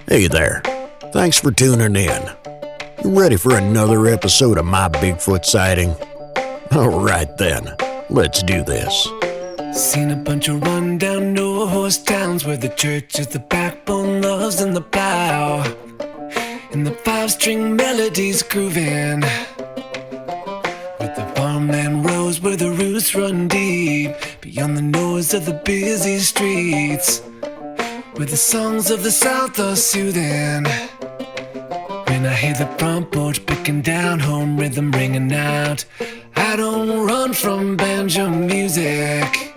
Hey there. Thanks for tuning in. You ready for another episode of my Bigfoot sighting? Alright then, let's do this. Seen a bunch of rundown no-horse towns where the church is the backbone, loves in the plow, and the five-string melodies grooving, with the farmland rows where the roots run deep, beyond the noise of the busy streets, where the songs of the South are soothing. When I hear the front porch picking down, home rhythm ringing out, I don't run from banjo music.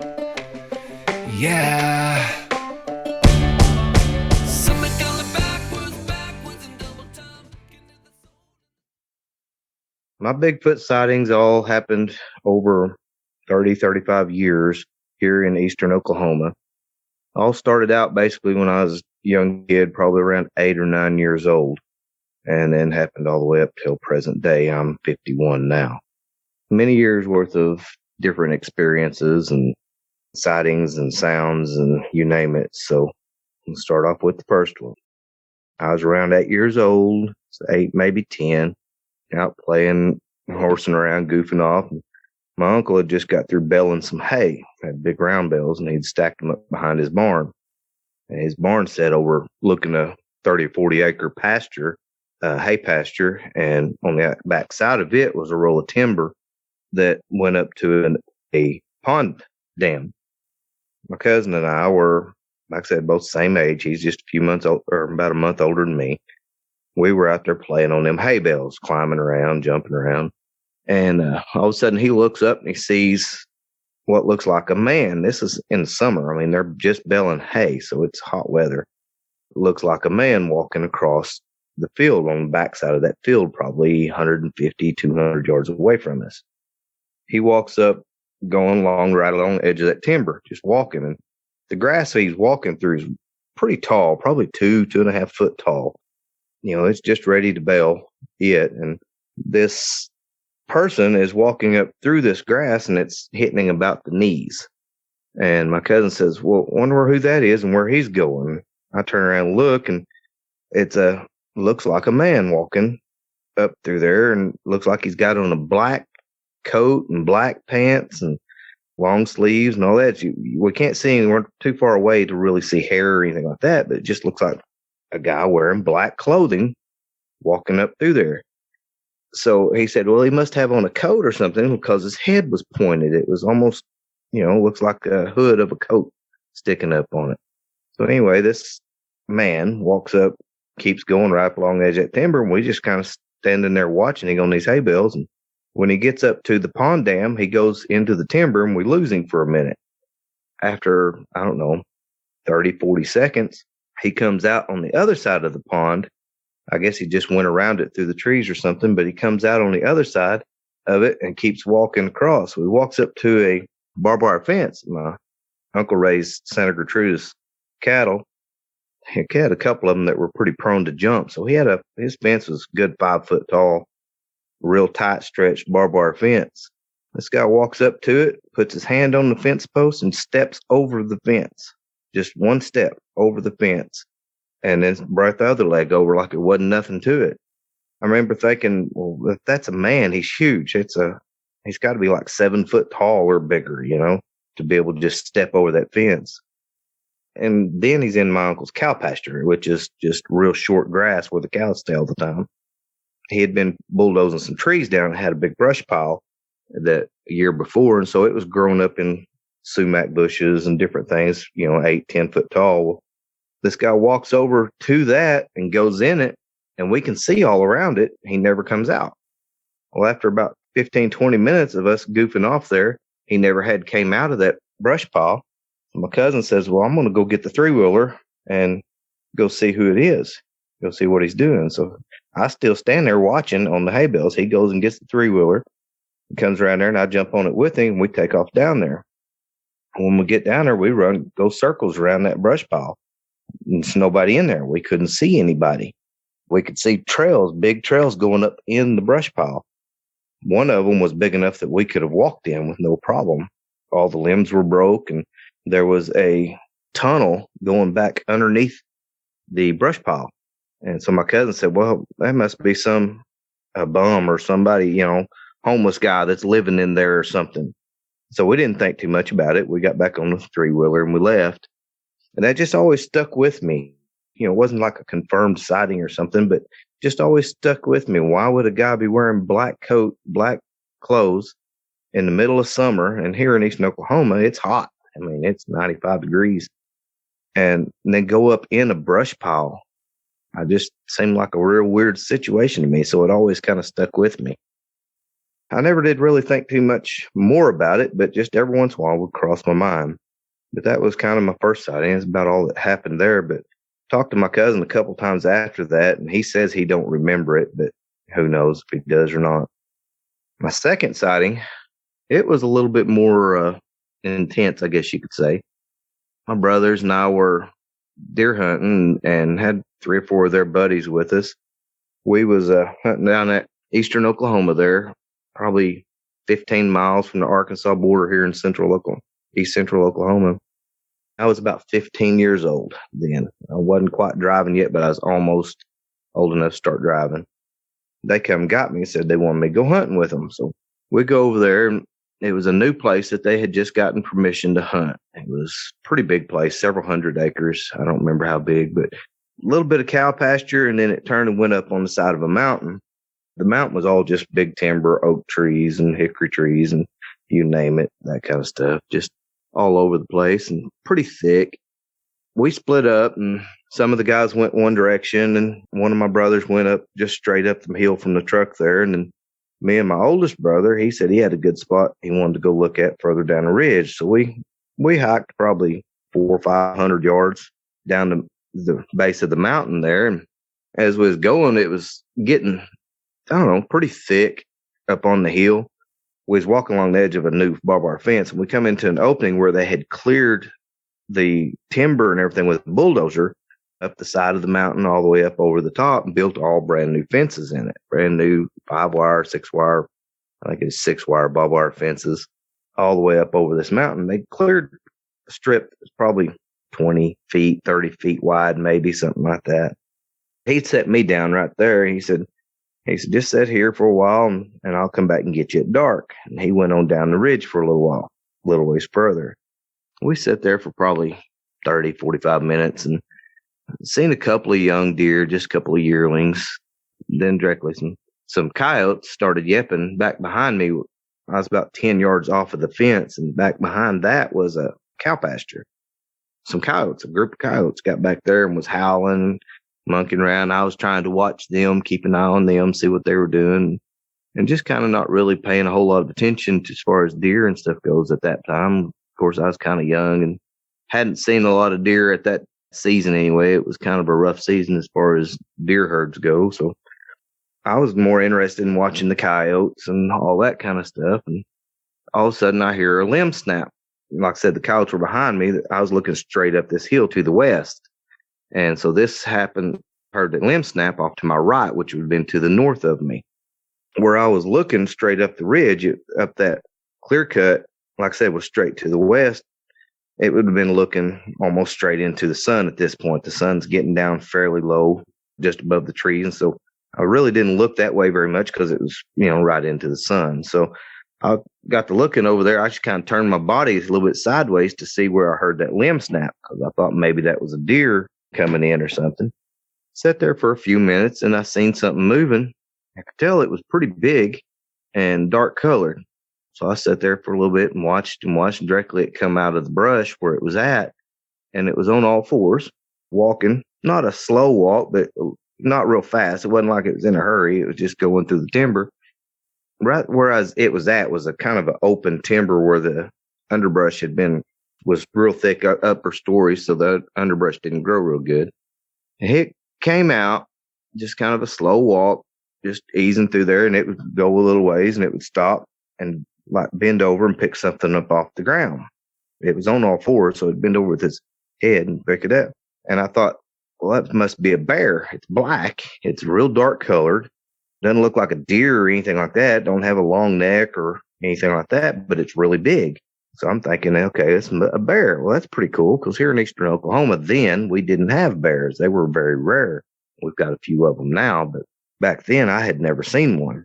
Yeah. My Bigfoot sightings all happened over 35 years here in eastern Oklahoma. All started out basically when I was a young kid, probably around 8 or 9 years old, and then happened all the way up till present day. I'm 51 now. Many years worth of different experiences and sightings and sounds and you name it. So we'll start off with the first one. I was around 8 years old, 8, maybe 10, out playing, horsing around, goofing off. My uncle had just got through baling some hay, had big round bales, and he'd stacked them up behind his barn. And his barn sat overlooking a 30 or 40 acre pasture, hay pasture, and on the back side of it was a roll of timber that went up to a pond dam. My cousin and I were, like I said, both the same age. He's just a few months old, or about a month older than me. We were out there playing on them hay bales, climbing around, jumping around. And all of a sudden he looks up and he sees what looks like a man. This is in the summer. I mean, they're just baling hay, so it's hot weather. It looks like a man walking across the field on the backside of that field, probably 150, 200 yards away from us. He walks up, going right along the edge of that timber, just walking. And the grass he's walking through is pretty tall, probably 2.5 foot tall. You know, it's just ready to bale it. And this person is walking up through this grass and it's hitting him about the knees. And my cousin says, well, wonder who that is and where he's going. I turn around and look, and looks like a man walking up through there, and looks like he's got on a black coat and black pants and long sleeves and all that. We can't see him. We're too far away to really see hair or anything like that, but it just looks like a guy wearing black clothing walking up through there. So he said, well, he must have on a coat or something because his head was pointed. It was almost, looks like a hood of a coat sticking up on it. So anyway, this man walks up, keeps going right along the edge of that timber, and we just kind of standing there watching him on these hay bales. And when he gets up to the pond dam, he goes into the timber and we lose him for a minute. After, 30, 40 seconds, he comes out on the other side of the pond. I guess he just went around it through the trees or something, but he comes out on the other side of it and keeps walking across. He walks up to a barbed wire fence. My uncle raised Santa Gertrudis cattle. He had a couple of them that were pretty prone to jump. So his fence was a good 5 foot tall, real tight stretched barbed wire fence. This guy walks up to it, puts his hand on the fence post and steps over the fence. Just one step over the fence. And then brought the other leg over like it wasn't nothing to it. I remember thinking, well, if that's a man, he's huge. He's got to be like 7 foot tall or bigger, to be able to just step over that fence. And then he's in my uncle's cow pasture, which is just real short grass where the cows stay all the time. He had been bulldozing some trees down and had a big brush pile that year before. And so it was growing up in sumac bushes and different things, 8, 10 foot tall. This guy walks over to that and goes in it, and we can see all around it. He never comes out. Well, after about 15, 20 minutes of us goofing off there, he never came out of that brush pile. My cousin says, well, I'm going to go get the 3-wheeler and go see who it is, go see what he's doing. So I still stand there watching on the hay bales. He goes and gets the 3-wheeler, comes around there, and I jump on it with him, and we take off down there. When we get down there, we go circles around that brush pile. There's nobody in there. We couldn't see anybody. We could see big trails going up in the brush pile. One of them was big enough that we could have walked in with no problem. All the limbs were broke, and there was a tunnel going back underneath the brush pile. And so my cousin said, well, that must be a bum or somebody, homeless guy that's living in there or something. So we didn't think too much about it. We got back on the three-wheeler and we left. And that just always stuck with me. It wasn't like a confirmed sighting or something, but just always stuck with me. Why would a guy be wearing black coat, black clothes in the middle of summer? And here in Eastern Oklahoma, it's hot. I mean, it's 95 degrees. And then go up in a brush pile. I just seemed like a real weird situation to me. So it always kind of stuck with me. I never did really think too much more about it, but just every once in a while would cross my mind. But that was kind of my first sighting. It's about all that happened there. But talked to my cousin a couple times after that, and he says he don't remember it, but who knows if he does or not. My second sighting, it was a little bit more intense, I guess you could say. My brothers and I were deer hunting and had 3 or 4 of their buddies with us. We was hunting down at Eastern Oklahoma there, probably 15 miles from the Arkansas border here in East Central Oklahoma. I was about 15 years old then. I wasn't quite driving yet, but I was almost old enough to start driving. They come and got me and said they wanted me to go hunting with them. So we go over there, and it was a new place that they had just gotten permission to hunt. It was a pretty big place, several hundred acres. I don't remember how big, but a little bit of cow pasture, and then it turned and went up on the side of a mountain. The mountain was all just big timber, oak trees and hickory trees and you name it, that kind of stuff, just all over the place and pretty thick. We split up, and some of the guys went one direction, and one of my brothers went up just straight up the hill from the truck there. And then me and my oldest brother, he said he had a good spot he wanted to go look at further down the ridge. So we hiked probably 400 or 500 yards down to the base of the mountain there. And as we was going, it was getting, pretty thick up on the hill. We was walking along the edge of a new barbed wire fence, and we come into an opening where they had cleared the timber and everything with a bulldozer up the side of the mountain all the way up over the top and built all brand new fences in it. Brand new 5-wire, 6-wire, I think it's 6-wire barbed wire fences all the way up over this mountain. They cleared a strip that's probably 20 feet, 30 feet wide, maybe something like that. He set me down right there. He said, just sit here for a while and I'll come back and get you at dark. And he went on down the ridge for a little while, a little ways further. We sat there for probably 30, 45 minutes and seen a couple of young deer, just a couple of yearlings. Then directly some coyotes started yipping back behind me. I was about 10 yards off of the fence, and back behind that was a cow pasture. Some coyotes, a group of coyotes got back there and was howling, monkeying around. I was trying to watch them, keep an eye on them, see what they were doing, and just kind of not really paying a whole lot of attention to, as far as deer and stuff goes at that time. Of course, I was kind of young and hadn't seen a lot of deer at that season anyway. It was kind of a rough season as far as deer herds go. So I was more interested in watching the coyotes and all that kind of stuff. And all of a sudden I hear a limb snap. Like I said, the coyotes were behind me. I was looking straight up this hill to the west. And so this happened, heard the limb snap off to my right, which would have been to the north of me. Where I was looking straight up the ridge, up that clear cut, like I said, was straight to the west. It would have been looking almost straight into the sun at this point. The sun's getting down fairly low, just above the trees. And so I really didn't look that way very much because it was, right into the sun. So I got to looking over there. I just kind of turned my body a little bit sideways to see where I heard that limb snap, because I thought maybe that was a deer coming in or something. Sat there for a few minutes and I seen something moving. I could tell it was pretty big and dark colored. So I sat there for a little bit and watched directly it come out of the brush where it was at. And it was on all fours, walking, not a slow walk, but not real fast. It wasn't like it was in a hurry. It was just going through the timber. Right where it was at was a kind of an open timber where the underbrush was real thick upper story. So the underbrush didn't grow real good. And it came out, just kind of a slow walk, just easing through there. And it would go a little ways and it would stop and like bend over and pick something up off the ground. It was on all fours, so it'd bend over with its head and pick it up. And I thought, well, that must be a bear. It's black. It's real dark colored. Doesn't look like a deer or anything like that. Don't have a long neck or anything like that, but it's really big. So I'm thinking, okay, it's a bear. Well, that's pretty cool, because here in Eastern Oklahoma, then we didn't have bears. They were very rare. We've got a few of them now, but back then I had never seen one.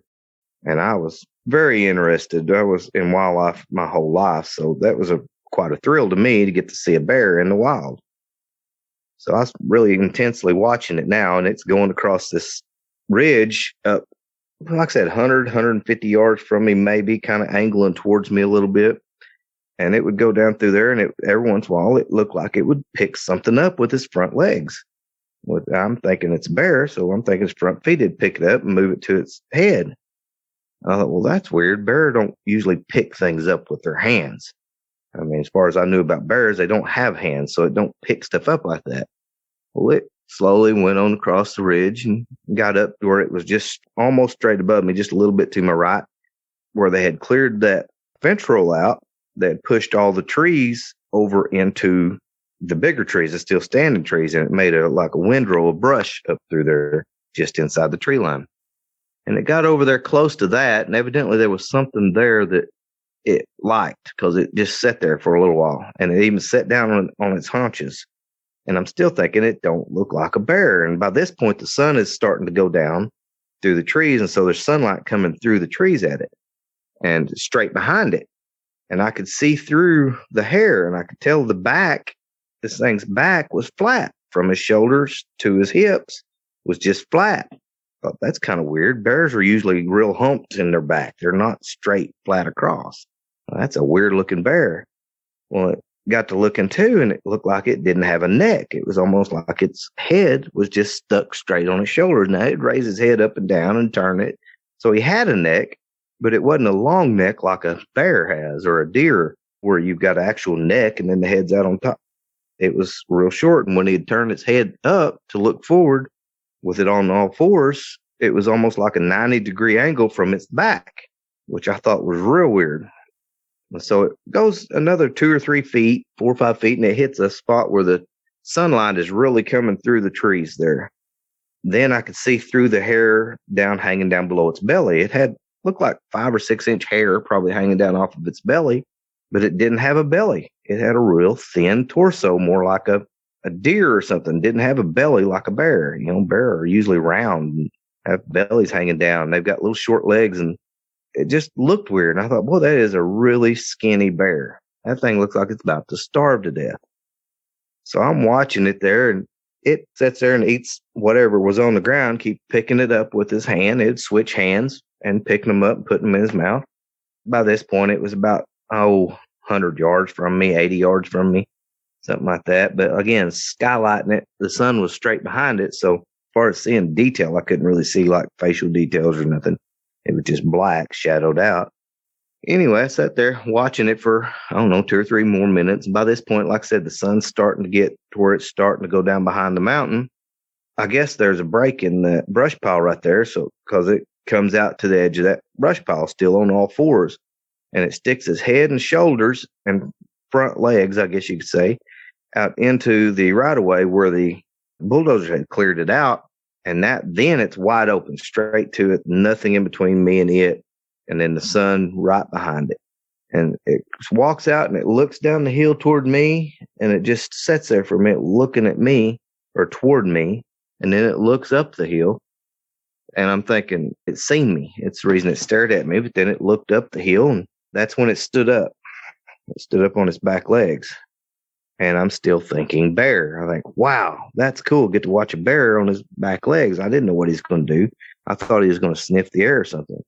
And I was very interested. I was in wildlife my whole life, so that was quite a thrill to me to get to see a bear in the wild. So I was really intensely watching it now, and it's going across this ridge up, like I said, 100, 150 yards from me, maybe kind of angling towards me a little bit. And it would go down through there, and every once in a while, it looked like it would pick something up with its front legs. I'm thinking it's a bear, so I'm thinking its front feet would pick it up and move it to its head. I thought, well, that's weird. Bears don't usually pick things up with their hands. I mean, as far as I knew about bears, they don't have hands, so it don't pick stuff up like that. Well, it slowly went on across the ridge and got up to where it was just almost straight above me, just a little bit to my right, where they had cleared that fence roll out that had pushed all the trees over into the bigger trees, the still standing trees, and it made like a windrow of brush up through there just inside the tree line. And it got over there close to that, and evidently there was something there that it liked, because it just sat there for a little while, and it even sat down on its haunches. And I'm still thinking it don't look like a bear. And by this point, the sun is starting to go down through the trees, and so there's sunlight coming through the trees at it and straight behind it. And I could see through the hair, and I could tell the back, this thing's back was flat from his shoulders to his hips was just flat. I thought, that's kind of weird. Bears are usually real humps in their back. They're not straight, flat across. Well, that's a weird looking bear. Well, it got to looking too, and it looked like it didn't have a neck. It was almost like its head was just stuck straight on its shoulders. Now it'd raise his head up and down and turn it. So he had a neck, but it wasn't a long neck like a bear has or a deer, where you've got an actual neck and then the head's out on top. It was real short. And when he'd turn its head up to look forward with it on all fours, it was almost like a 90-degree angle from its back, which I thought was real weird. And so it goes another 2 or 3 feet, 4 or 5 feet, and it hits a spot where the sunlight is really coming through the trees there. Then I could see through the hair hanging down below its belly. It had looked like 5 or 6 inch hair probably hanging down off of its belly, but it didn't have a belly. It had a real thin torso, more like a deer or something. Didn't have a belly like a bear. You know, bears are usually round and have bellies hanging down. They've got little short legs, and it just looked weird. And I thought, boy, that is a really skinny bear. That thing looks like it's about to starve to death. So I'm watching it there, and it sits there and eats whatever was on the ground, keep picking it up with his hand. It'd switch hands and picking them up and putting them in his mouth. By this point, it was about, 100 yards from me, 80 yards from me, something like that. But again, skylighting it, the sun was straight behind it. So as far as seeing detail, I couldn't really see like facial details or nothing. It was just black, shadowed out. Anyway, I sat there watching it for, 2 or 3 more minutes. And by this point, like I said, the sun's starting to get to where it's starting to go down behind the mountain. I guess there's a break in the brush pile right there. So, because it comes out to the edge of that brush pile still on all fours. And it sticks its head and shoulders and front legs, I guess you could say, out into the right of way where the bulldozer had cleared it out. And then it's wide open, straight to it, nothing in between me and it. And then the sun right behind it. And it walks out and it looks down the hill toward me, and it just sits there for a minute looking at me or toward me. And then it looks up the hill. And I'm thinking, it's seen me. It's the reason it stared at me. But then it looked up the hill, and that's when it stood up. It stood up on its back legs. And I'm still thinking bear. I think, wow, that's cool. Get to watch a bear on his back legs. I didn't know what he's going to do. I thought he was going to sniff the air or something.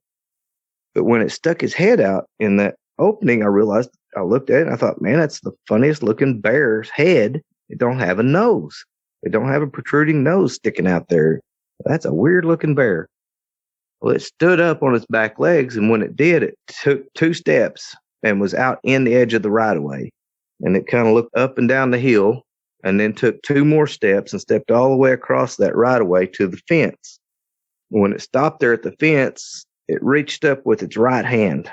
But when it stuck his head out in that opening, I realized, I looked at it and I thought, man, that's the funniest looking bear's head. It don't have a nose. It don't have a protruding nose sticking out there. That's a weird looking bear. Well, it stood up on its back legs, and when it did, it took 2 steps and was out in the edge of the right of way. And it kind of looked up and down the hill, and then took 2 more steps and stepped all the way across that right of way to the fence. When it stopped there at the fence, it reached up with its right hand,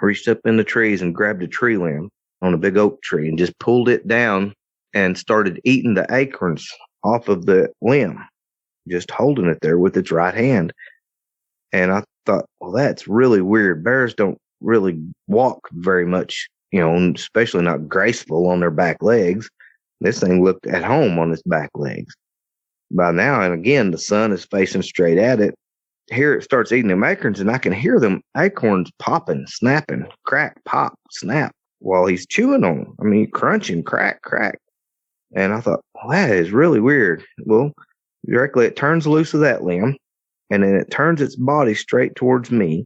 reached up in the trees and grabbed a tree limb on a big oak tree and just pulled it down and started eating the acorns off of the limb, just holding it there with its right hand. And I thought, well, that's really weird. Bears don't really walk very much, especially not graceful on their back legs. This thing looked at home on its back legs. by now. And again, the sun is facing straight at it. Here it starts eating them acorns, and I can hear them acorns popping, snapping, crack, pop, snap, while he's chewing on them. I mean, crunching, crack, crack. And I thought, well, that is really weird. Well, directly it turns loose of that limb, and then it turns its body straight towards me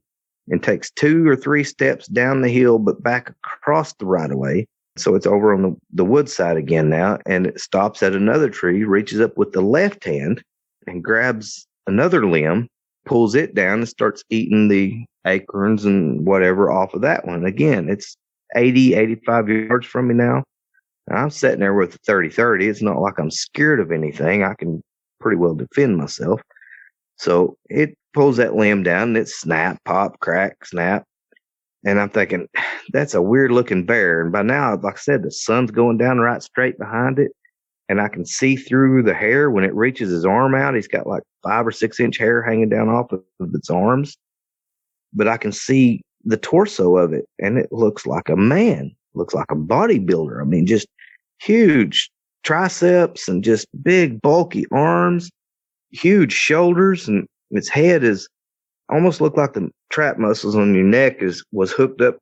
and takes 2 or 3 steps down the hill, but back across the right of way. So it's over on the wood side again now, and it stops at another tree, reaches up with the left hand and grabs another limb, pulls it down, and starts eating the acorns and whatever off of that one. Again, it's 80, 85 yards from me now. I'm sitting there with the 30-30. It's not like I'm scared of anything. I can pretty well defend myself. So it pulls that limb down, and it snap, pop, crack, snap. And I'm thinking, that's a weird looking bear. And by now, like I said, the sun's going down right straight behind it. And I can see through the hair when it reaches his arm out. He's got like 5 or 6 inch hair hanging down off of its arms. But I can see the torso of it. And it looks like a man, looks like a bodybuilder. I mean, just huge triceps and just big, bulky arms, huge shoulders. And its head is almost looked like the trap muscles on your neck was hooked up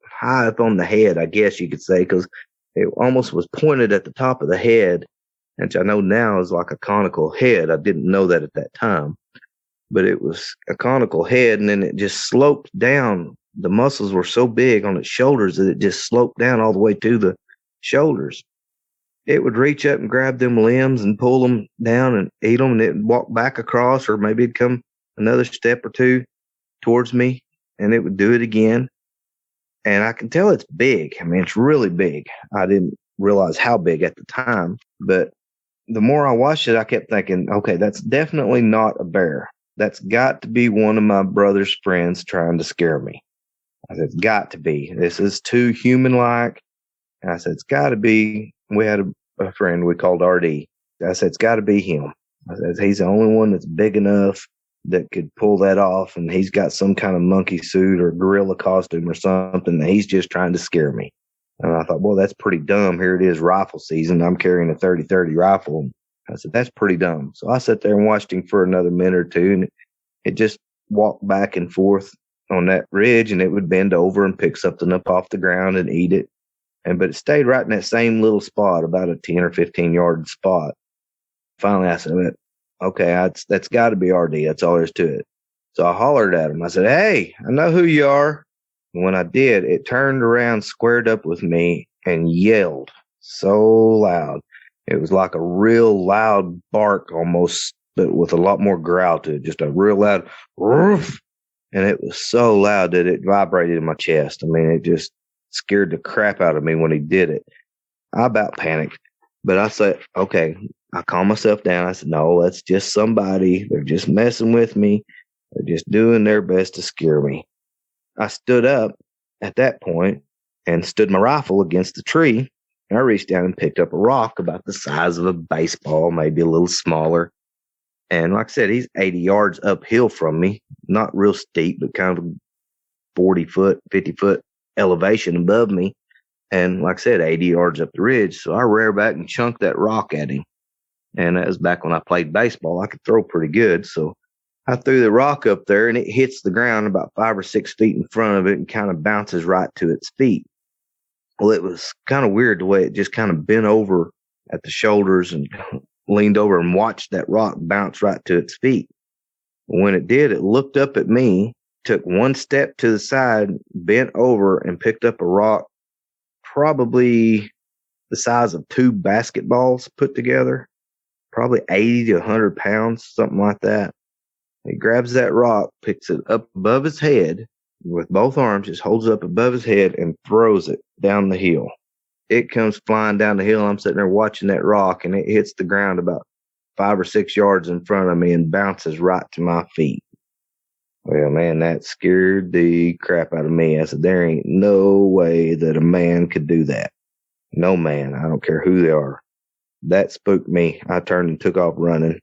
high up on the head, I guess you could say, because it almost was pointed at the top of the head, which I know now is like a conical head. I didn't know that at that time, but it was a conical head, and then it just sloped down. The muscles were so big on its shoulders that it just sloped down all the way to the shoulders. It would reach up and grab them limbs and pull them down and eat them, and it'd walk back across, or maybe it'd come another step or 2 towards me, and it would do it again. And I can tell it's big. I mean, it's really big. I didn't realize how big at the time, but the more I watched it, I kept thinking, okay, that's definitely not a bear. That's got to be one of my brother's friends trying to scare me. I said, it's got to be. This is too human-like. And I said, it's got to be. We had a friend we called RD. I said, it's got to be him. I said, he's the only one that's big enough that could pull that off, and he's got some kind of monkey suit or gorilla costume or something, and he's just trying to scare me. And I thought, well, that's pretty dumb. Here it is, rifle season. I'm carrying a 30-30 rifle. I said, that's pretty dumb. So I sat there and watched him for another minute or 2, and it just walked back and forth on that ridge, and it would bend over and pick something up off the ground and eat it. But it stayed right in that same little spot, about a 10 or 15 yard spot. Finally, I said, okay, that's got to be RD. That's all there is to it. So I hollered at him. I said, hey, I know who you are. And when I did, it turned around, squared up with me, and yelled so loud. It was like a real loud bark almost, but with a lot more growl to it. Just a real loud roof. And it was so loud that it vibrated in my chest. I mean, it just scared the crap out of me when he did it. I about panicked. But I said, okay, I calmed myself down. I said, no, that's just somebody. They're just messing with me. They're just doing their best to scare me. I stood up at that point and stood my rifle against the tree. And I reached down and picked up a rock about the size of a baseball, maybe a little smaller. And like I said, he's 80 yards uphill from me. Not real steep, but kind of 40 foot, 50 foot elevation above me. And like I said, 80 yards up the ridge. So I rear back and chunked that rock at him. And that was back when I played baseball. I could throw pretty good. So I threw the rock up there, and it hits the ground about 5 or 6 feet in front of it and kind of bounces right to its feet. Well, it was kind of weird the way it just kind of bent over at the shoulders and leaned over and watched that rock bounce right to its feet. When it did, it looked up at me, took one step to the side, bent over, and picked up a rock probably the size of 2 basketballs put together, probably 80 to 100 pounds, something like that. He grabs that rock, picks it up above his head with both arms, just holds it up above his head and throws it down the hill. It comes flying down the hill. I'm sitting there watching that rock, and it hits the ground about 5 or 6 yards in front of me and bounces right to my feet. Well, man, that scared the crap out of me. I said, there ain't no way that a man could do that. No man. I don't care who they are. That spooked me. I turned and took off running.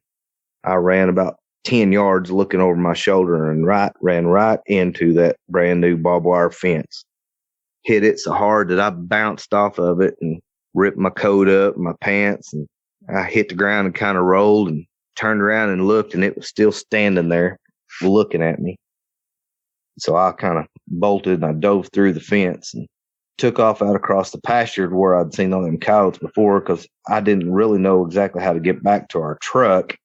I ran about 10 yards looking over my shoulder and ran right into that brand new barbed wire fence. Hit it so hard that I bounced off of it and ripped my coat up, my pants, and I hit the ground and kind of rolled and turned around and looked, and it was still standing there looking at me. So I kind of bolted and I dove through the fence and took off out across the pasture to where I'd seen all them coyotes before, because I didn't really know exactly how to get back to our truck.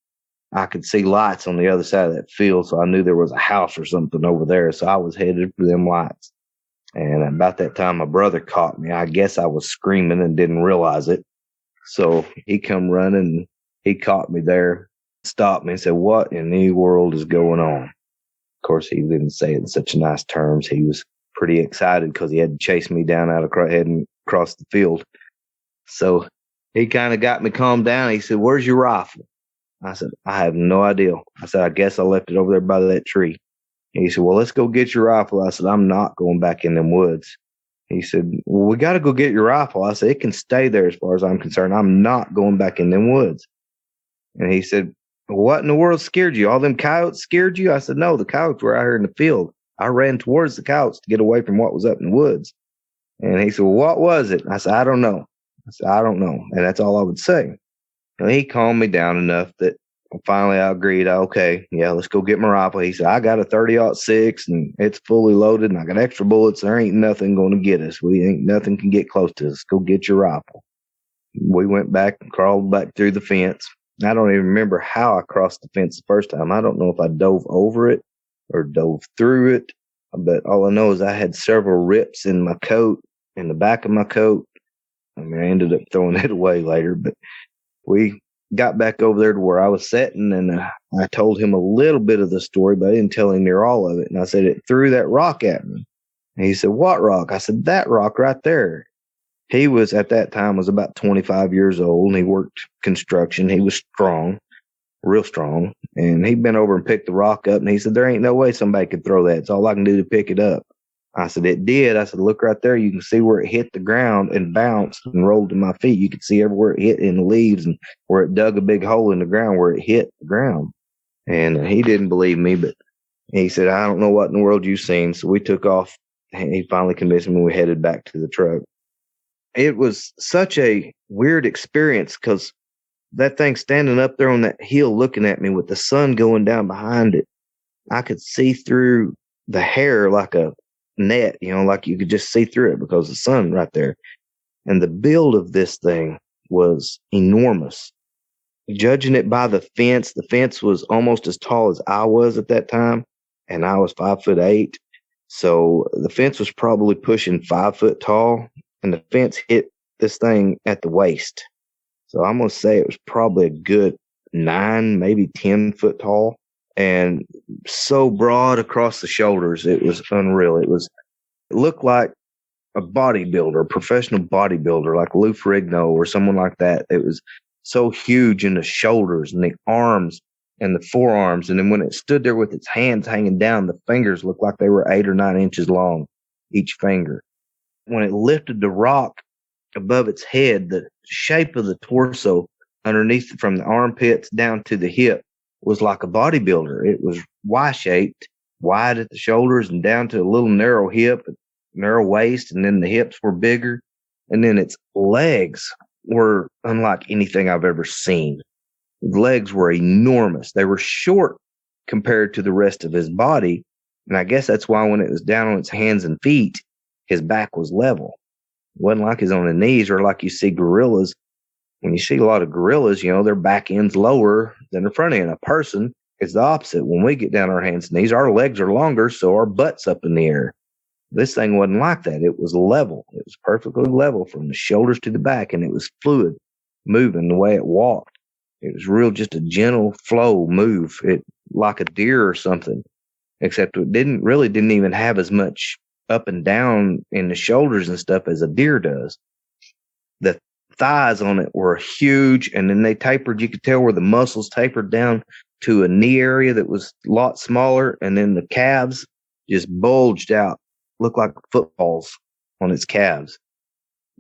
I could see lights on the other side of that field, so I knew there was a house or something over there. So I was headed for them lights. And about that time, my brother caught me. I guess I was screaming and didn't realize it. So he come running. He caught me there, stopped me and said, "What in the world is going on?" Of course, he didn't say it in such nice terms. He was pretty excited because he had to chase me down heading across the field. So he kind of got me calmed down. He said, "Where's your rifle?" I said, "I have no idea." I said, "I guess I left it over there by that tree." He said, "Well, let's go get your rifle." I said, "I'm not going back in them woods." He said, "Well, we got to go get your rifle." I said, "It can stay there as far as I'm concerned. I'm not going back in them woods." And he said, "What in the world scared you? All them coyotes scared you?" I said, "No, the coyotes were out here in the field. I ran towards the coyotes to get away from what was up in the woods." And he said, "Well, what was it?" I said, "I don't know." I said, "I don't know." And that's all I would say. And he calmed me down enough that finally I agreed. Okay, yeah, let's go get my rifle. He said, "I got a 30-06 and it's fully loaded and I got extra bullets. There ain't nothing going to get us. Nothing can get close to us. Go get your rifle." We went back and crawled back through the fence. I don't even remember how I crossed the fence the first time. I don't know if I dove over it or dove through it, but all I know is I had several rips in my coat, in the back of my coat. I mean, I ended up throwing it away later, but we got back over there to where I was sitting, and I told him a little bit of the story, but I didn't tell him near all of it. And I said, "It threw that rock at me." And he said, "What rock?" I said, "That rock right there." He was, at that time, was about 25 years old, and he worked construction. He was strong, real strong. And he'd been over and picked the rock up, and he said, "There ain't no way somebody could throw that. It's all I can do to pick it up." I said, "It did." I said, "Look right there. You can see where it hit the ground and bounced and rolled to my feet. You could see everywhere it hit in the leaves and where it dug a big hole in the ground where it hit the ground." And he didn't believe me, but he said, "I don't know what in the world you've seen." So we took off, and he finally convinced me. We headed back to the truck. It was such a weird experience because that thing standing up there on that hill looking at me with the sun going down behind it, I could see through the hair like a net, like you could just see through it because the sun right there. And the build of this thing was enormous. Judging it by the fence was almost as tall as I was at that time, and I was 5'8". So the fence was probably pushing 5 foot tall, and the fence hit this thing at the waist. So I'm going to say it was probably a good 9, maybe 10 foot tall, and so broad across the shoulders. It was unreal. It looked like a bodybuilder, a professional bodybuilder, like Lou Ferrigno or someone like that. It was so huge in the shoulders and the arms and the forearms. And then when it stood there with its hands hanging down, the fingers looked like they were 8 or 9 inches long, each finger. When it lifted the rock above its head, the shape of the torso underneath from the armpits down to the hip was like a bodybuilder. It was Y-shaped, wide at the shoulders and down to a little narrow hip, narrow waist, and then the hips were bigger. And then its legs were unlike anything I've ever seen. The legs were enormous. They were short compared to the rest of his body. And I guess that's why when it was down on its hands and feet, his back was level. It wasn't like he's on his knees or like you see gorillas. When you see a lot of gorillas, their back end's lower than the front end. A person is the opposite. When we get down on our hands and knees, our legs are longer, so our butt's up in the air. This thing wasn't like that. It was level. It was perfectly level from the shoulders to the back, and it was fluid, moving the way it walked. It was just a gentle flow move, like a deer or something, except it didn't even have as much up and down in the shoulders and stuff as a deer does. The thighs on it were huge, and then they tapered. You could tell where the muscles tapered down to a knee area that was a lot smaller, and then the calves just bulged out, looked like footballs on its calves,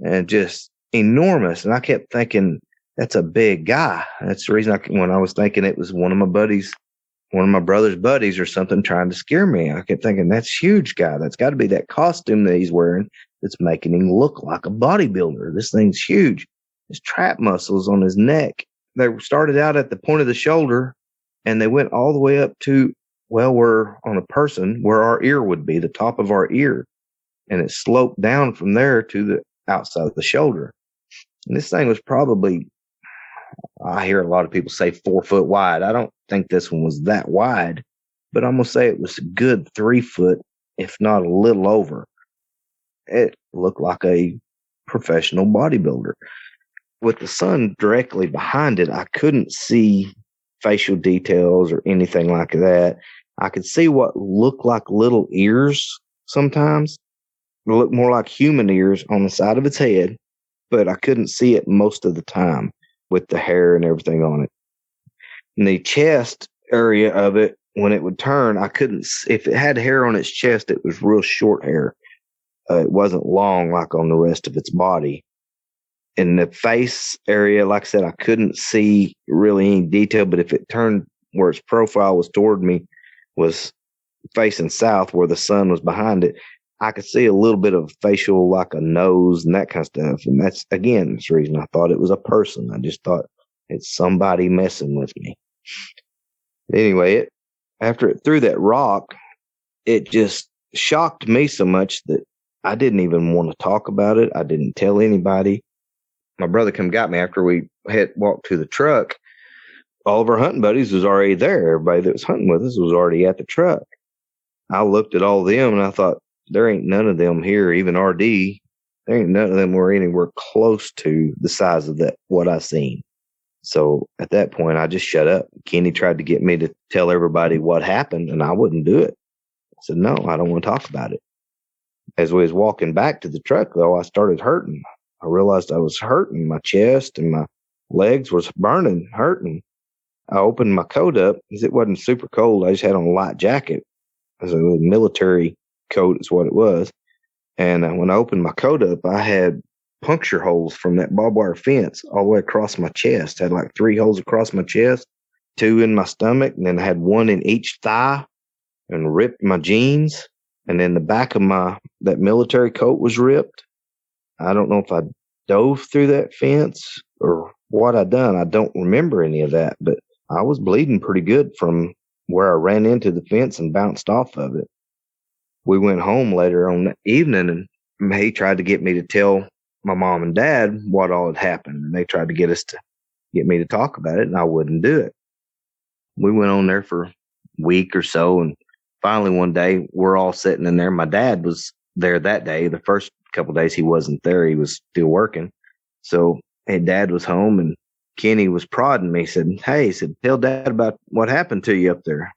and just enormous. And I kept thinking, that's a big guy. That's the reason when I was thinking it was one of my brother's buddies or something trying to scare me. I kept thinking, that's huge guy. That's got to be that costume that he's wearing that's making him look like a bodybuilder. This thing's huge. His trap muscles on his neck they started out at the point of the shoulder, and they went all the way up to, well, we're on a person where our ear would be, the top of our ear. And it sloped down from there to the outside of the shoulder. And this thing was probably, I hear a lot of people say 4 foot wide. I don't think this one was that wide, but I'm going to say it was a good 3 foot, if not a little over. It looked like a professional bodybuilder. With the sun directly behind it, I couldn't see facial details or anything like that. I could see what looked like little ears sometimes. It looked more like human ears on the side of its head, but I couldn't see it most of the time with the hair and everything on it. And the chest area of it, when it would turn, I couldn't, if it had hair on its chest, it was real short hair. It wasn't long like on the rest of its body. In the face area, like I said, I couldn't see really any detail, but if it turned where its profile was toward me, was facing south where the sun was behind it, I could see a little bit of facial, like a nose and that kind of stuff. And that's, again, that's the reason I thought it was a person. I just thought it's somebody messing with me. Anyway, after it threw that rock, it just shocked me so much that I didn't even want to talk about it. I didn't tell anybody. My brother come got me after we had walked to the truck. All of our hunting buddies was already there. Everybody that was hunting with us was already at the truck. I looked at all of them and I thought, there ain't none of them here, even RD. There ain't none of them were anywhere close to the size of that, what I seen. So at that point, I just shut up. Kenny tried to get me to tell everybody what happened, and I wouldn't do it. I said, no, I don't want to talk about it. As we was walking back to the truck, though, I started hurting. I realized I was hurting. My chest and my legs was burning, hurting. I opened my coat up because it wasn't super cold. I just had on a light jacket. It was a military coat is what it was. And when I opened my coat up, I had puncture holes from that barbed wire fence all the way across my chest. I had like 3 holes across my chest, 2 in my stomach, and then I had 1 in each thigh, and ripped my jeans. And then the back of that military coat was ripped. I don't know if I dove through that fence or what I done. I don't remember any of that, but I was bleeding pretty good from where I ran into the fence and bounced off of it. We went home later on that evening, and he tried to get me to tell my mom and dad what all had happened. And they tried to get me to talk about it, and I wouldn't do it. We went on there for a week or so, and finally one day we're all sitting in there. My dad was there that day. The first couple of days he wasn't there. He was still working. So dad was home, and Kenny was prodding me. He said, hey, he said, tell dad about what happened to you up there.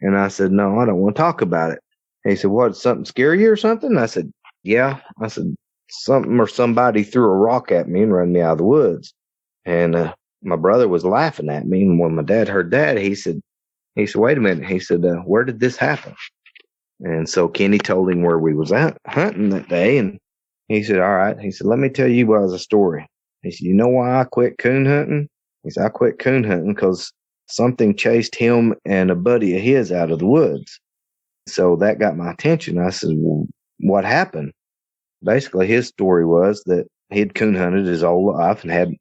And I said, no, I don't want to talk about it. And he said, what, something scare you or something? I said, yeah. I said, something or somebody threw a rock at me and ran me out of the woods. And my brother was laughing at me. And when my dad heard that, he said, wait a minute. He said, where did this happen? And so Kenny told him where we was at hunting that day. And he said, all right. He said, let me tell you what was a story. He said, you know why I quit coon hunting? He said, I quit coon hunting because something chased him and a buddy of his out of the woods. So that got my attention. I said, well, what happened? Basically, his story was that he'd coon hunted his whole life and had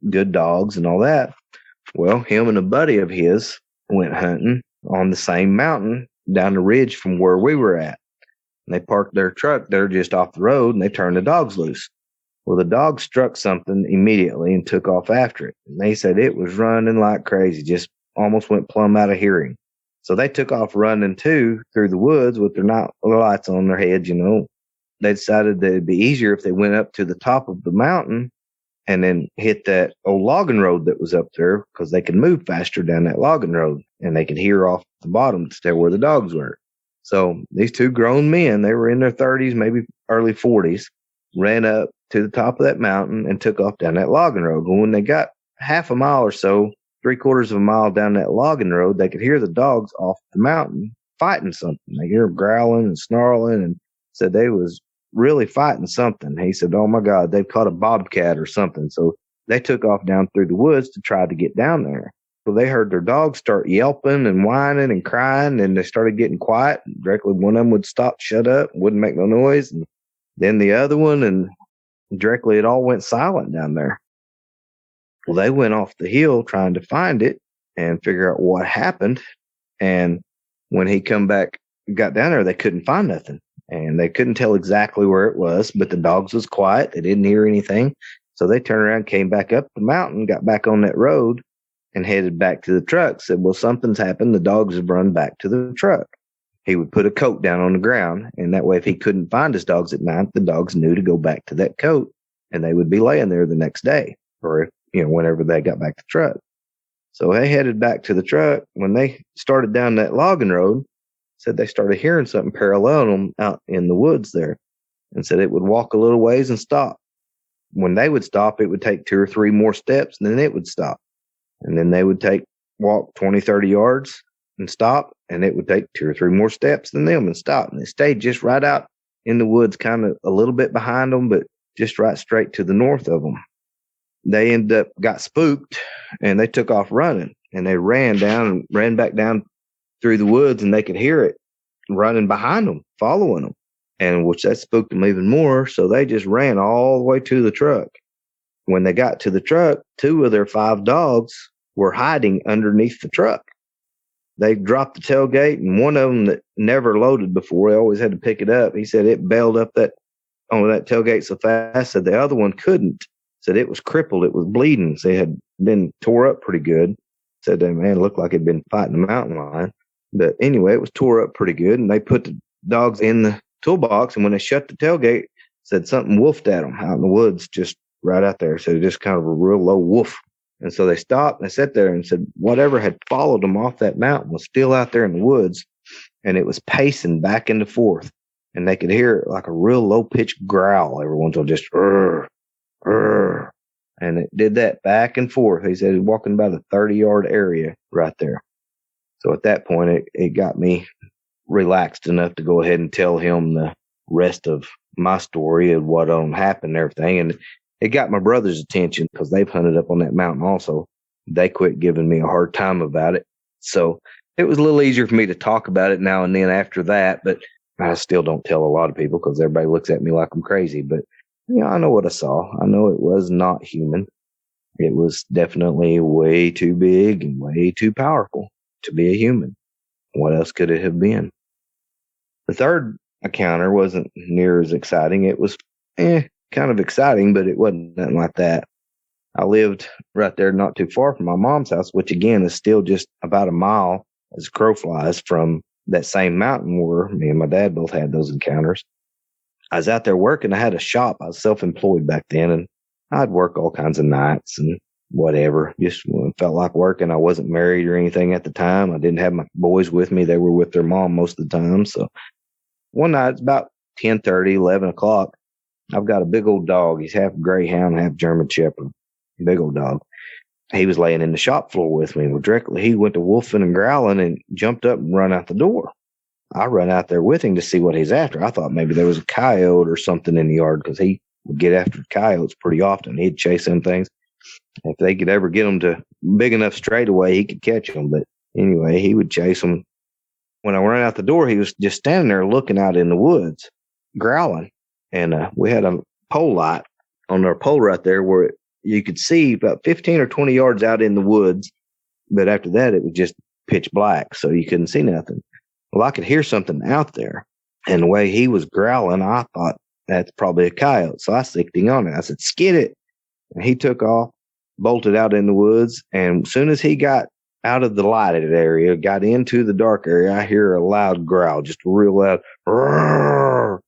good dogs and all that. Well, him and a buddy of his went hunting on the same mountain down the ridge from where we were at. And they parked their truck there just off the road, and they turned the dogs loose. Well, the dog struck something immediately and took off after it. And they said it was running like crazy, just almost went plumb out of hearing. So they took off running too through the woods with their night lights on their heads, They decided that it'd be easier if they went up to the top of the mountain and then hit that old logging road that was up there, because they could move faster down that logging road and they could hear off the bottom to where the dogs were. So these 2 grown men, they were in their 30s, maybe early 40s, ran up to the top of that mountain and took off down that logging road. And when they got half a mile or so, 3/4 of a mile down that logging road, they could hear the dogs off the mountain fighting something. They hear them growling and snarling, and said they was really fighting something. He said, oh my God, they've caught a bobcat or something. So they took off down through the woods to try to get down there. So they heard their dogs start yelping and whining and crying, and they started getting quiet. Directly, one of them would stop, shut up, wouldn't make no noise. And then the other one, and directly it all went silent down there. Well, they went off the hill trying to find it and figure out what happened. And when he come back, got down there, they couldn't find nothing. And they couldn't tell exactly where it was, but the dogs was quiet. They didn't hear anything. So they turned around, came back up the mountain, got back on that road, and headed back to the truck. Said, well, something's happened. The dogs have run back to the truck. He would put a coat down on the ground, and that way if he couldn't find his dogs at night, the dogs knew to go back to that coat, and they would be laying there the next day, or whenever they got back to the truck. So they headed back to the truck. When they started down that logging road, said they started hearing something parallel them out in the woods there, and said it would walk a little ways and stop. When they would stop, it would take 2 or 3 more steps, and then it would stop. And then they would walk 20, 30 yards and stop, and it would take 2 or 3 more steps than them and stop. And they stayed just right out in the woods, kind of a little bit behind them, but just right straight to the north of them. They ended up, got spooked, and they took off running, and they ran back down through the woods, and they could hear it running behind them, following them, and which that spooked them even more. So they just ran all the way to the truck. When they got to the truck, 2 of their 5 dogs were hiding underneath the truck. They dropped the tailgate, and one of them that never loaded before, they always had to pick it up. He said it bailed up on that tailgate so fast that the other one couldn't. Said it was crippled. It was bleeding. So it had been tore up pretty good. Said that, man, it looked like it'd been fighting a mountain lion. But anyway, it was tore up pretty good. And they put the dogs in the toolbox. And when they shut the tailgate, said something woofed at them out in the woods, just right out there. So just kind of a real low woof. And so they stopped and they sat there and said whatever had followed them off that mountain was still out there in the woods, and it was pacing back and forth. And they could hear it like a real low-pitched growl every once in a while, just "Rrr, rrr." And it did that back and forth. He said he was walking about a 30-yard area right there. So at that point, it got me relaxed enough to go ahead and tell him the rest of my story of what happened and everything. And it got my brother's attention because they've hunted up on that mountain also. They quit giving me a hard time about it. So it was a little easier for me to talk about it now and then after that, but I still don't tell a lot of people because everybody looks at me like I'm crazy. But I know what I saw. I know it was not human. It was definitely way too big and way too powerful to be a human. What else could it have been? The third encounter wasn't near as exciting. It was kind of exciting, but it wasn't nothing like that. I lived right there not too far from my mom's house, which again is still just about a mile as a crow flies from that same mountain where me and my dad both had those encounters. I was out there working. I had a shop. I was self-employed back then, and I'd work all kinds of nights and whatever. Just when it felt like working. I wasn't married or anything at the time. I didn't have my boys with me. They were with their mom most of the time. So one night, it's about 10:30, 11 o'clock. I've got a big old dog. He's half greyhound, half German shepherd. Big old dog. He was laying in the shop floor with me. Well, directly, he went to wolfing and growling and jumped up and run out the door. I run out there with him to see what he's after. I thought maybe there was a coyote or something in the yard because he would get after coyotes pretty often. He'd chase them things. If they could ever get them to big enough straightaway, he could catch them. But anyway, he would chase them. When I ran out the door, he was just standing there looking out in the woods, growling. And we had a pole light on our pole right there where you could see about 15 or 20 yards out in the woods. But after that, it was just pitch black, so you couldn't see nothing. Well, I could hear something out there. And the way he was growling, I thought that's probably a coyote. So I sicked him on it. I said, skid it. And he took off, bolted out in the woods. And as soon as he got out of the lighted area, got into the dark area, I hear a loud growl, just real loud. Roar!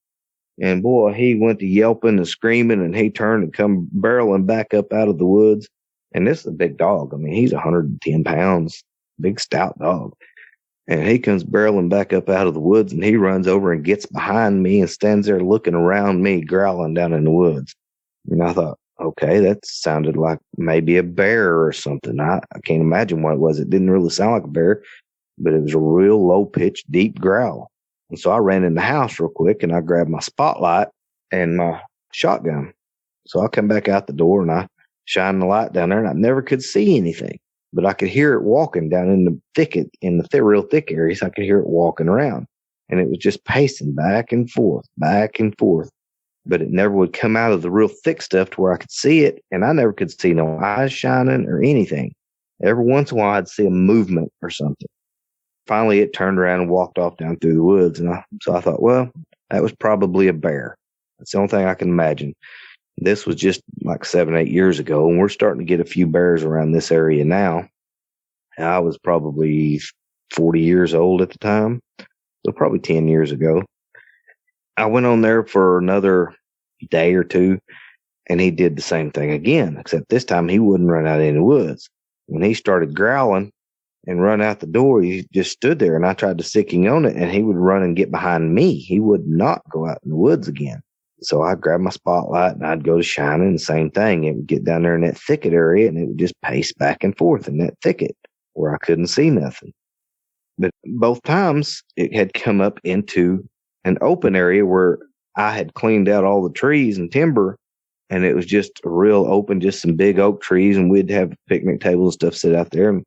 And boy, he went to yelping and screaming, and he turned and come barreling back up out of the woods. And this is a big dog. I mean, he's 110 pounds, big stout dog. And he comes barreling back up out of the woods, and he runs over and gets behind me and stands there looking around me, growling down in the woods. And I thought, okay, that sounded like maybe a bear or something. I can't imagine what it was. It didn't really sound like a bear, but it was a real low-pitched, deep growl. And so I ran in the house real quick, and I grabbed my spotlight and my shotgun. So I come back out the door, and I shine the light down there, and I never could see anything. But I could hear it walking down in the thicket, in the real thick areas. I could hear it walking around. And it was just pacing back and forth, back and forth. but it never would come out of the real thick stuff to where I could see it, and I never could see no eyes shining or anything. Every once in a while, I'd see a movement or something. Finally, it turned around and walked off down through the woods, and so I thought, well, that was probably a bear. That's the only thing I can imagine. This was just like 7, 8 years ago, and we're starting to get a few bears around this area now. I was probably 40 years old at the time, so probably 10 years ago. I went on there for another day or two, and he did the same thing again, except this time he wouldn't run out in the woods. When he started growling and run out the door, he just stood there, and I tried to stick him on it, and he would run and get behind me. He would not go out in the woods again. So I'd grab my spotlight, and I'd go to shining, the same thing. It would get down there in that thicket area, and it would just pace back and forth in that thicket where I couldn't see nothing. But both times, it had come up into an open area where I had cleaned out all the trees and timber, and it was just a real open, just some big oak trees, and we'd have picnic tables and stuff sit out there, and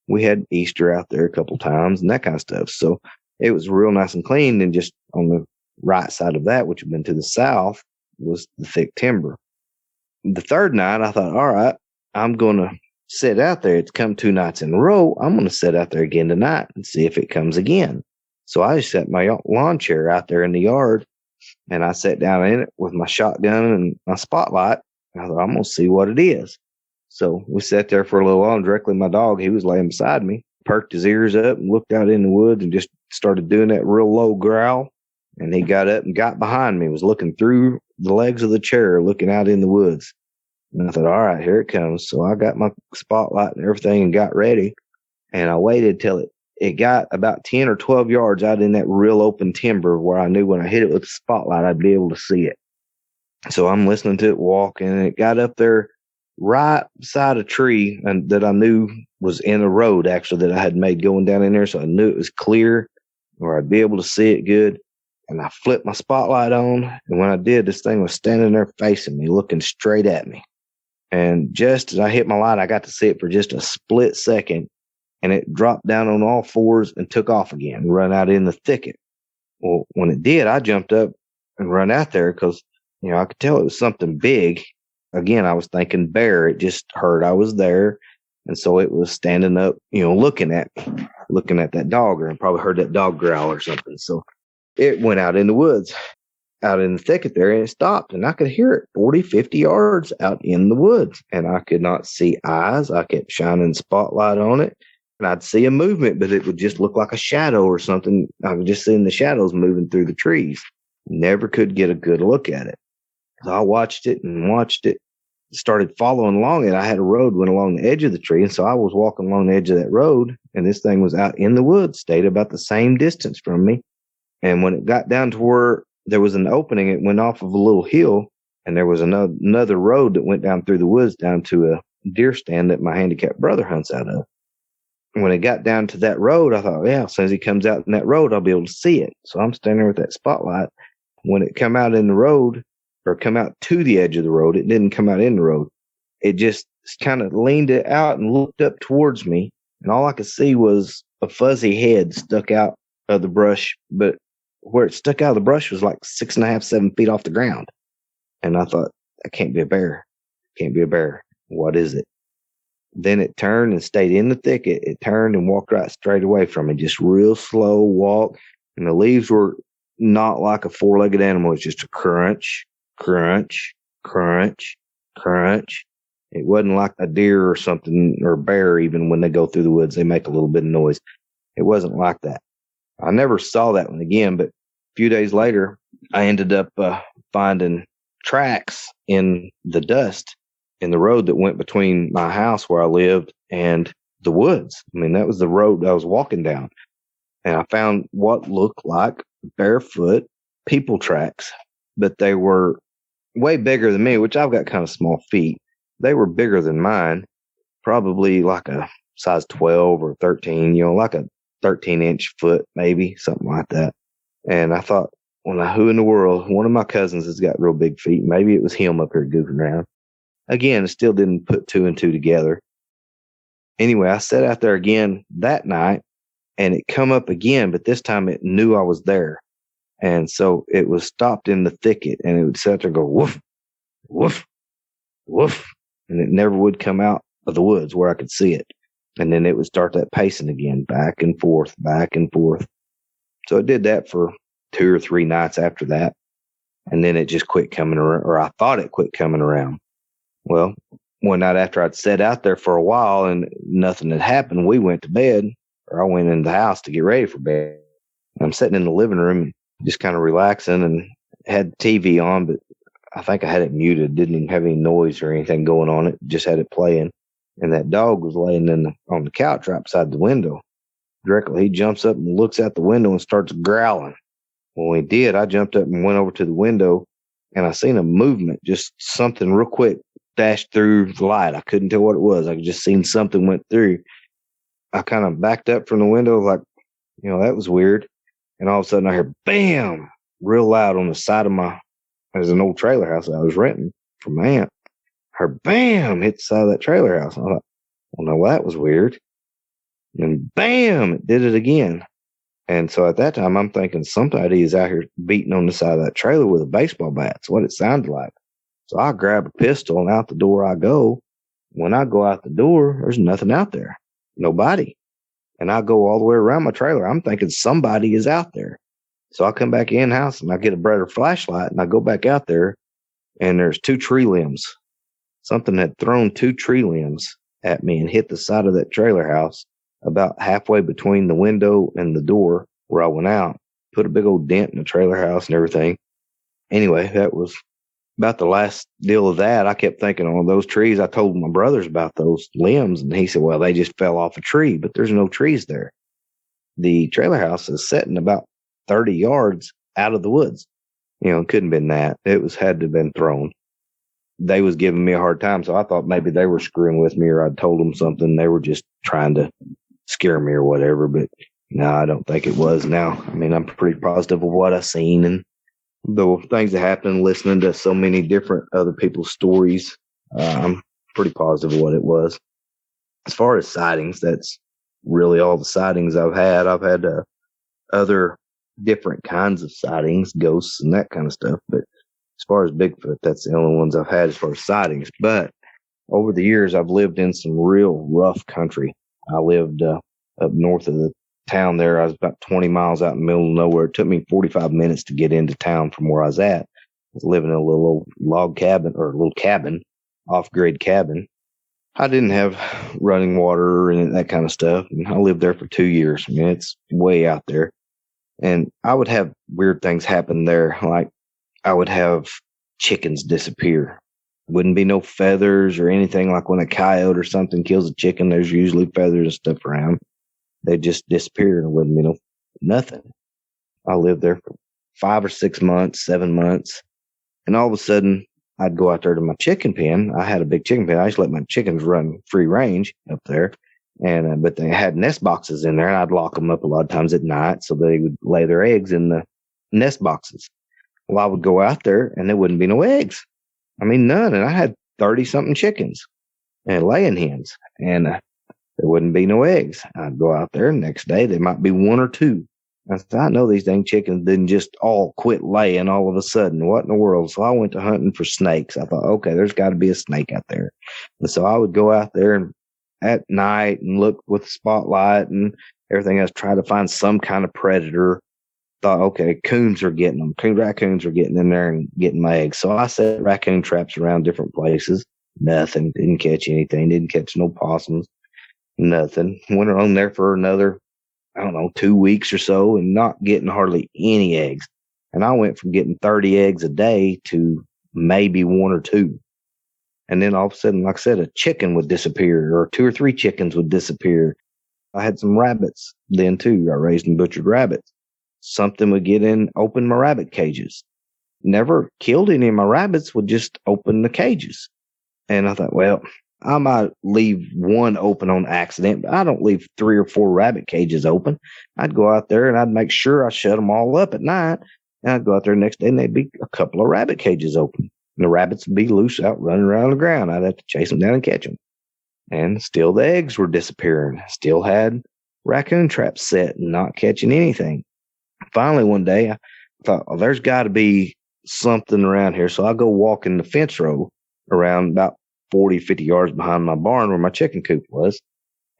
we had Easter out there a couple times and that kind of stuff. So it was real nice and clean, and just on the right side of that, which had been to the south, was the thick timber. The third night, I thought, all right, I'm going to sit out there. It's come 2 nights in a row. I'm going to sit out there again tonight and see if it comes again. So I just set my lawn chair out there in the yard, and I sat down in it with my shotgun and my spotlight. I thought, I'm going to see what it is. So we sat there for a little while, and directly my dog, he was laying beside me, perked his ears up and looked out in the woods and just started doing that real low growl. And he got up and got behind me, was looking through the legs of the chair, looking out in the woods. And I thought, all right, here it comes. So I got my spotlight and everything and got ready. And I waited till it got about 10 or 12 yards out in that real open timber where I knew when I hit it with the spotlight, I'd be able to see it. So I'm listening to it walking, and it got up there right beside a tree and that I knew was in a road, actually, that I had made going down in there. So I knew it was clear, or I'd be able to see it good. And I flipped my spotlight on, and when I did, this thing was standing there facing me, looking straight at me. And just as I hit my light, I got to see it for just a split second, and it dropped down on all fours and took off again, run out in the thicket. Well, when it did, I jumped up and run out there because, I could tell it was something big. Again, I was thinking bear. It just heard I was there, and so it was standing up, looking at me, looking at that dog, or probably heard that dog growl or something. So it went out in the woods, out in the thicket there, and it stopped, and I could hear it 40, 50 yards out in the woods, and I could not see eyes. I kept shining spotlight on it, and I'd see a movement, but it would just look like a shadow or something. I was just seeing the shadows moving through the trees. Never could get a good look at it. So I watched it and watched it, started following along it. I had a road went along the edge of the tree, and so I was walking along the edge of that road, and this thing was out in the woods, stayed about the same distance from me. And when it got down to where there was an opening, it went off of a little hill, and there was another road that went down through the woods down to a deer stand that my handicapped brother hunts out of. And when it got down to that road, I thought, yeah, as soon as he comes out in that road, I'll be able to see it. So I'm standing there with that spotlight. When it come out in the road, or come out to the edge of the road, it didn't come out in the road. It just kind of leaned it out and looked up towards me, and all I could see was a fuzzy head stuck out of the brush, but where it stuck out of the brush was like 6.5, 7 feet off the ground. And I thought, that can't be a bear. Can't be a bear. What is it? Then it turned and stayed in the thicket. It turned and walked right straight away from me, just real slow walk. And the leaves were not like a 4-legged animal. It's just a crunch, crunch, crunch, crunch. It wasn't like a deer or something, or a bear. Even when they go through the woods, they make a little bit of noise. It wasn't like that. I never saw that one again, but a few days later, I ended up finding tracks in the dust in the road that went between my house where I lived and the woods. I mean, that was the road I was walking down. And I found what looked like barefoot people tracks, but they were way bigger than me, which I've got kind of small feet. They were bigger than mine, probably like a size 12 or 13, like a 13-inch foot, maybe, something like that. And I thought, who in the world? One of my cousins has got real big feet. Maybe it was him up here goofing around. Again, I still didn't put 2 and 2 together. Anyway, I sat out there again that night, and it come up again, but this time it knew I was there. And so it was stopped in the thicket, and it would sit there and go woof, woof, woof, and it never would come out of the woods where I could see it. And then it would start that pacing again, back and forth, back and forth. So it did that for 2 or 3 nights after that. And then it just quit coming around, or I thought it quit coming around. Well, one night after I'd sat out there for a while and nothing had happened, we went to bed, or I went in the house to get ready for bed. I'm sitting in the living room, just kind of relaxing, and had the TV on, but I think I had it muted. Didn't even have any noise or anything going on it. Just had it playing. And that dog was laying on the couch right beside the window. Directly, he jumps up and looks out the window and starts growling. When he did, I jumped up and went over to the window, and I seen a movement, just something real quick dashed through the light. I couldn't tell what it was. I just seen something went through. I kind of backed up from the window like, that was weird. And all of a sudden I heard bam, real loud on the side of there's an old trailer house that I was renting from my aunt. I heard bam, hit the side of that trailer house. I thought, well, no, that was weird. And bam, it did it again. And so at that time, I'm thinking somebody is out here beating on the side of that trailer with a baseball bat. That's what it sounded like. So I grab a pistol and out the door I go. When I go out the door, there's nothing out there. Nobody. And I go all the way around my trailer. I'm thinking somebody is out there. So I come back in the house and I get a brighter flashlight and I go back out there and there's 2 tree limbs. Something had thrown 2 tree limbs at me and hit the side of that trailer house about halfway between the window and the door where I went out. Put a big old dent in the trailer house and everything. Anyway, that was about the last deal of that. I kept thinking on those trees. I told my brothers about those limbs, and he said, well, they just fell off a tree, but there's no trees there. The trailer house is sitting about 30 yards out of the woods. It couldn't have been that. It had to have been thrown. They was giving me a hard time, so I thought maybe they were screwing with me or I'd told them something. They were just trying to scare me or whatever, but no, I don't think it was now. I mean, I'm pretty positive of what I've seen and the things that happened, listening to so many different other people's stories. I'm pretty positive of what it was. As far as sightings, that's really all the sightings I've had. I've had other different kinds of sightings, ghosts and that kind of stuff. But as far as Bigfoot, that's the only ones I've had as far as sightings. But over the years, I've lived in some real rough country. I lived up north of the town there. I was about 20 miles out in the middle of nowhere. It took me 45 minutes to get into town from where I was at. I was living in a little old log cabin, or a little cabin, off-grid cabin. I didn't have running water and that kind of stuff. And I lived there for 2 years. I mean, it's way out there. And I would have weird things happen there. Like I would have chickens disappear. Wouldn't be no feathers or anything. Like when a coyote or something kills a chicken, there's usually feathers and stuff around. They just disappear and wouldn't be nothing. I lived there for 5 or 6 months, 7 months. And all of a sudden I'd go out there to my chicken pen. I had a big chicken pen. I used to let my chickens run free range up there. And, but they had nest boxes in there and I'd lock them up a lot of times at night so they would lay their eggs in the nest boxes. Well, I would go out there and there wouldn't be no eggs. I mean, none. And I had 30 something chickens and laying hens and there wouldn't be no eggs. I'd go out there and next day there might be 1 or 2. I said, I know these dang chickens didn't just all quit laying all of a sudden. What in the world? So I went to hunting for snakes. I thought, okay, there's got to be a snake out there. And so I would go out there and at night and look with the spotlight and everything else, try to find some kind of predator. Thought, okay, coons are getting them. Raccoons are getting in there and getting my eggs. So I set raccoon traps around different places. Nothing. Didn't catch anything. Didn't catch no possums. Nothing. Went on there for another, 2 weeks or so and not getting hardly any eggs. And I went from getting 30 eggs a day to maybe 1 or 2. And then all of a sudden, like I said, a chicken would disappear or 2 or 3 chickens would disappear. I had some rabbits then too. I raised and butchered rabbits. Something would get in, open my rabbit cages. Never killed any of my rabbits, would just open the cages. And I thought, well, I might leave one open on accident, but I don't leave 3 or 4 rabbit cages open. I'd go out there and I'd make sure I shut them all up at night. And I'd go out there the next day and there'd be a couple of rabbit cages open. And the rabbits would be loose out running around the ground. I'd have to chase them down and catch them. And still the eggs were disappearing. Still had raccoon traps set and not catching anything. Finally, one day, thought, oh, there's got to be something around here. So I go walking the fence row around about 40, 50 yards behind my barn where my chicken coop was.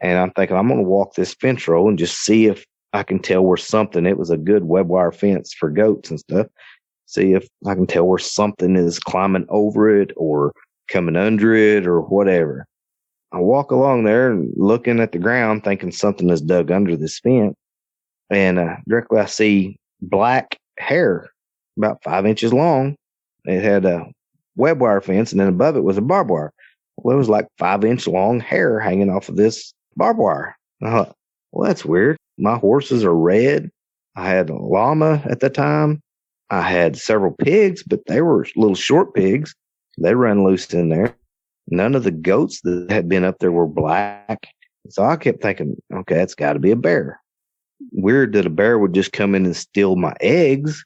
And I'm thinking, I'm going to walk this fence row and just see if I can tell where something, it was a good web wire fence for goats and stuff. See if I can tell where something is climbing over it or coming under it or whatever. I walk along there and looking at the ground, thinking something is dug under this fence. And directly I see black hair, about 5 inches long. It had a web wire fence, and then above it was a barbed wire. Well, it was like 5 inch long hair hanging off of this barbed wire. I thought, well, that's weird. My horses are red. I had a llama at the time. I had several pigs, but they were little short pigs. They run loose in there. None of the goats that had been up there were black. So I kept thinking, okay, it's got to be a bear. Weird that a bear would just come in and steal my eggs,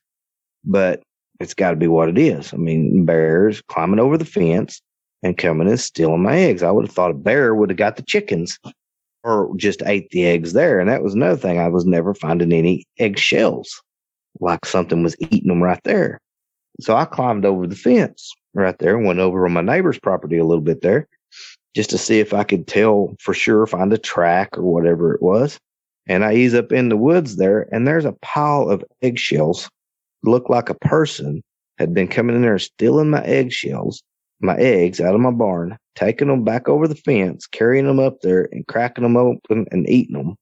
but it's got to be what it is. I mean, bears climbing over the fence and coming and stealing my eggs. I would have thought a bear would have got the chickens or just ate the eggs there. And that was another thing. I was never finding any egg shells, like something was eating them right there. So I climbed over the fence right there and went over on my neighbor's property a little bit there just to see if I could tell for sure, find a track or whatever it was. And I ease up in the woods there, and there's a pile of eggshells. Looked like a person had been coming in there and stealing my eggshells, my eggs out of my barn, taking them back over the fence, carrying them up there and cracking them open and eating them.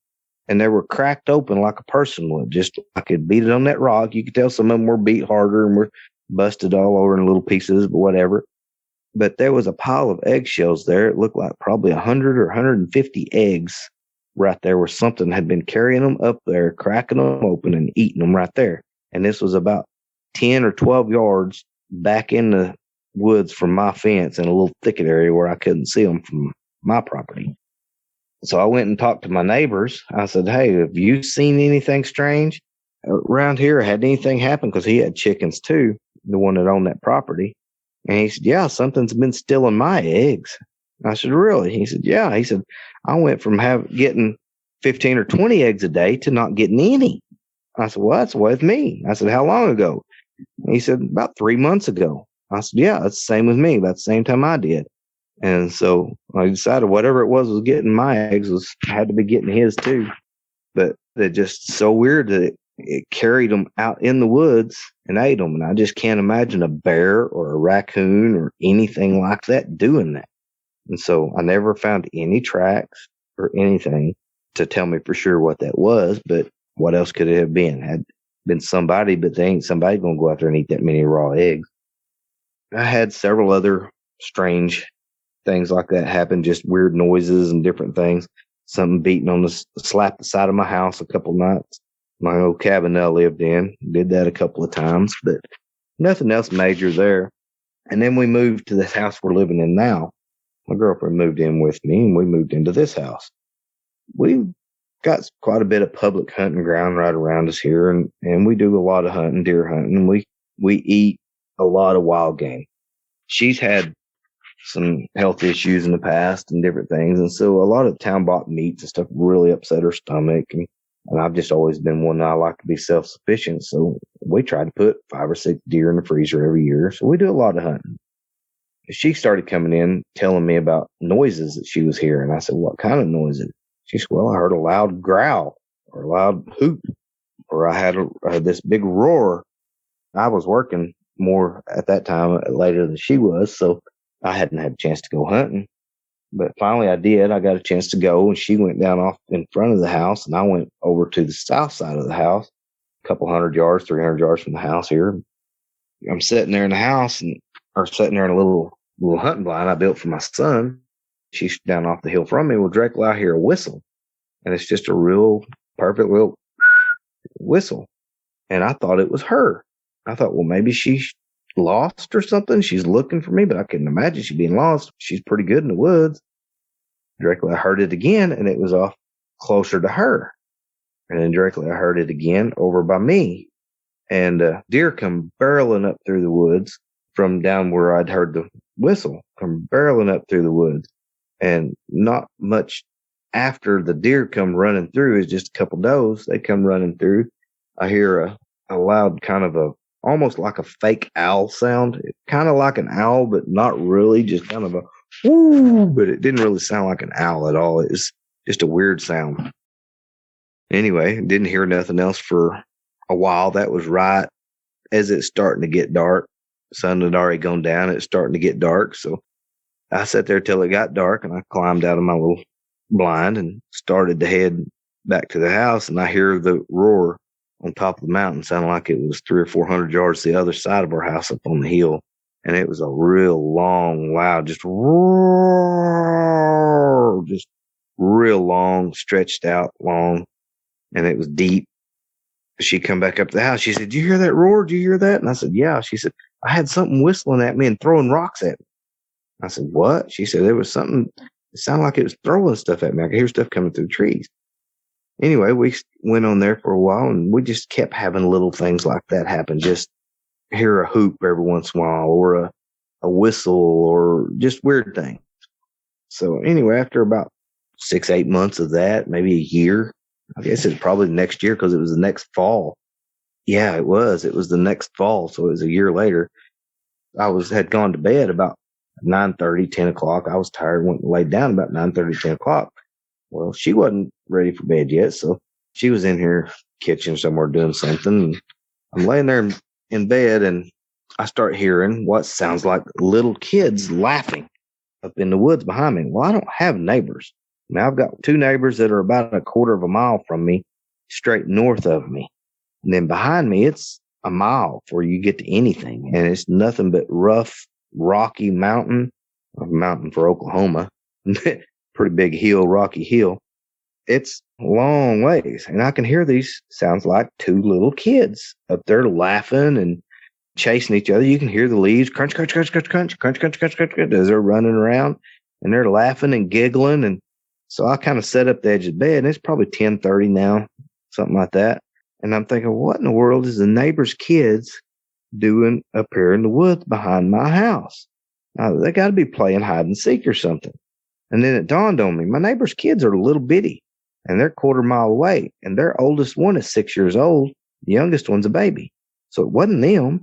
And they were cracked open like a person would. Just I could beat it on that rock. You could tell some of them were beat harder and were busted all over in little pieces, but whatever. But there was a pile of eggshells there. It looked like probably 100 or 150 eggs right there where something had been carrying them up there, cracking them open and eating them right there. And this was about 10 or 12 yards back in the woods from my fence in a little thicket area where I couldn't see them from my property. So I went and talked to my neighbors. I said, hey, have you seen anything strange around here? Had anything happen? Because he had chickens too, the one that owned that property. And he said, yeah, something's been stealing my eggs. I said, really? He said, yeah. He said, I went from getting 15 or 20 eggs a day to not getting any. I said, well, that's with me. I said, how long ago? And he said, about 3 months ago. I said, yeah, that's the same with me. About the same time I did. And so I decided whatever it was getting my eggs had to be getting his too. But they're just so weird that it carried them out in the woods and ate them. And I just can't imagine a bear or a raccoon or anything like that doing that. And so I never found any tracks or anything to tell me for sure what that was. But what else could it have been? Had been somebody, but they ain't somebody going to go out there and eat that many raw eggs. I had several other strange things like that happen, just weird noises and different things. Something beating on slap the side of my house a couple nights. My old cabin that I lived in. Did that a couple of times, but nothing else major there. And then we moved to this house we're living in now. My girlfriend moved in with me, and we moved into this house. We got quite a bit of public hunting ground right around us here, and we do a lot of hunting, deer hunting. We eat a lot of wild game. She's had some health issues in the past and different things, and so a lot of town bought meats and stuff really upset her stomach. And I've just always been one that I like to be self-sufficient, so we try to put 5 or 6 deer in the freezer every year. So we do a lot of hunting. She started coming in telling me about noises that she was hearing. I said, what kind of noises? She said, well, I heard a loud growl or a loud hoot, or I had this big roar. I was working more at that time later than she was, so I hadn't had a chance to go hunting. But finally I did. I got a chance to go, and she went down off in front of the house, and I went over to the south side of the house, a couple 100 yards, 300 yards from the house here. I'm sitting there in the house or sitting there in a little hunting blind I built for my son. She's down off the hill from me. Well, directly I hear a whistle, and it's just a real perfect little whistle. And I thought it was her. I thought, well, maybe she's lost or something. She's looking for me, but I couldn't imagine she being lost. She's pretty good in the woods. Directly I heard it again, and it was off closer to her. And then directly I heard it again over by me. And deer come barreling up through the woods from down where I'd heard the whistle, come barreling up through the woods. And not much after the deer come running through is just a couple does. They come running through. I hear a a loud kind of almost like a fake owl sound. Kind of like an owl, but not really, just kind of a woo, but it didn't really sound like an owl at all. It was just a weird sound. Anyway, didn't hear nothing else for a while. That was right as it's starting to get dark. Sun had already gone down. It's starting to get dark. So I sat there till it got dark, and I climbed out of my little blind and started to head back to the house. And I hear the roar on top of the mountain, sounded like it was 300 or 400 yards the other side of our house up on the hill. And it was a real long, loud, just roar, just real long, stretched out long. And it was deep. She come back up to the house. She said, "Did you hear that roar? Did you hear that?" And I said, "Yeah." She said, "I had something whistling at me and throwing rocks at me." I said, "What?" She said, "There was something, it sounded like it was throwing stuff at me. I could hear stuff coming through the trees." Anyway, we went on there for a while, and we just kept having little things like that happen. Just hear a hoop every once in a while, or a whistle, or just weird things. So anyway, after about 6-8 months of that, maybe a year, I guess it's probably the next year because it was the next fall. Yeah, it was. It was the next fall, so it was a year later. Had gone to bed about 9:30, 10 o'clock. I was tired, went and laid down about 9:30, 10 o'clock. Well, she wasn't ready for bed yet, so she was in here kitchen somewhere doing something. And I'm laying there in bed, and I start hearing what sounds like little kids laughing up in the woods behind me. Well, I don't have neighbors. Now, I've got 2 neighbors that are about a quarter of a mile from me, straight north of me. And then behind me, it's a mile before you get to anything. And it's nothing but rough, rocky mountain, a mountain for Oklahoma, pretty big hill, rocky hill. It's a long ways. And I can hear these sounds like 2 little kids up there laughing and chasing each other. You can hear the leaves crunch, crunch, crunch, crunch, crunch, crunch, crunch, crunch, crunch, crunch as they're running around, and they're laughing and giggling. And so I kind of set up the edge of the bed, and it's probably 10:30 now, something like that. And I'm thinking, what in the world is the neighbor's kids doing up here in the woods behind my house? Now, they got to be playing hide and seek or something. And then it dawned on me, my neighbor's kids are little bitty, and they're a quarter mile away, and their oldest one is 6 years old. The youngest one's a baby. So it wasn't them.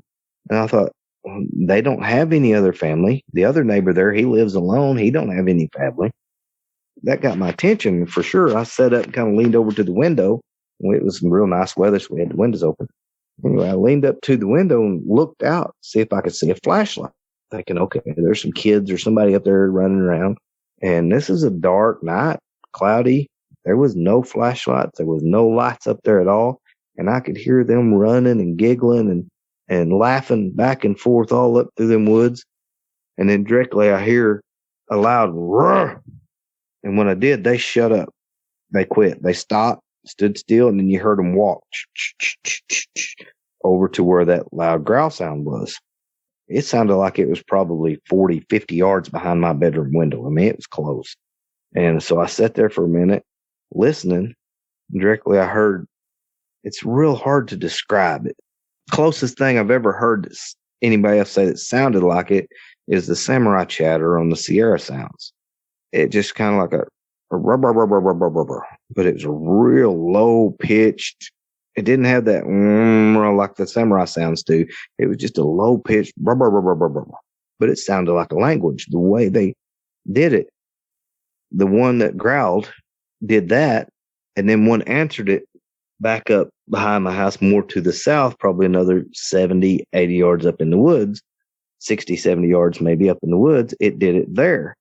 And I thought, well, they don't have any other family. The other neighbor there, he lives alone. He don't have any family. That got my attention for sure. I sat up and kind of leaned over to the window. It was some real nice weather, so we had the windows open. Anyway, I leaned up to the window and looked out, see if I could see a flashlight, thinking, okay, there's some kids or somebody up there running around. And this is a dark night, cloudy. There was no flashlights. There was no lights up there at all. And I could hear them running and giggling and laughing back and forth all up through them woods. And then directly I hear a loud roar. And when I did, they shut up. They quit. They stopped, stood still, and then you heard them walk over to where that loud growl sound was. It sounded like it was probably 40, 50 yards behind my bedroom window. I mean, it was close. And so I sat there for a minute listening. And directly I heard, it's real hard to describe it. Closest thing I've ever heard anybody else say that sounded like it is the samurai chatter on the Sierra sounds. It just kind of like a rubber, but it was a real low pitched. It didn't have that like the samurai sounds do. It was just a low pitched, but it sounded like a language. The way they did it, the one that growled did that, and then one answered it back up behind my house, more to the south, probably another 70, 80 yards up in the woods, 60, 70 yards maybe up in the woods. It did it there.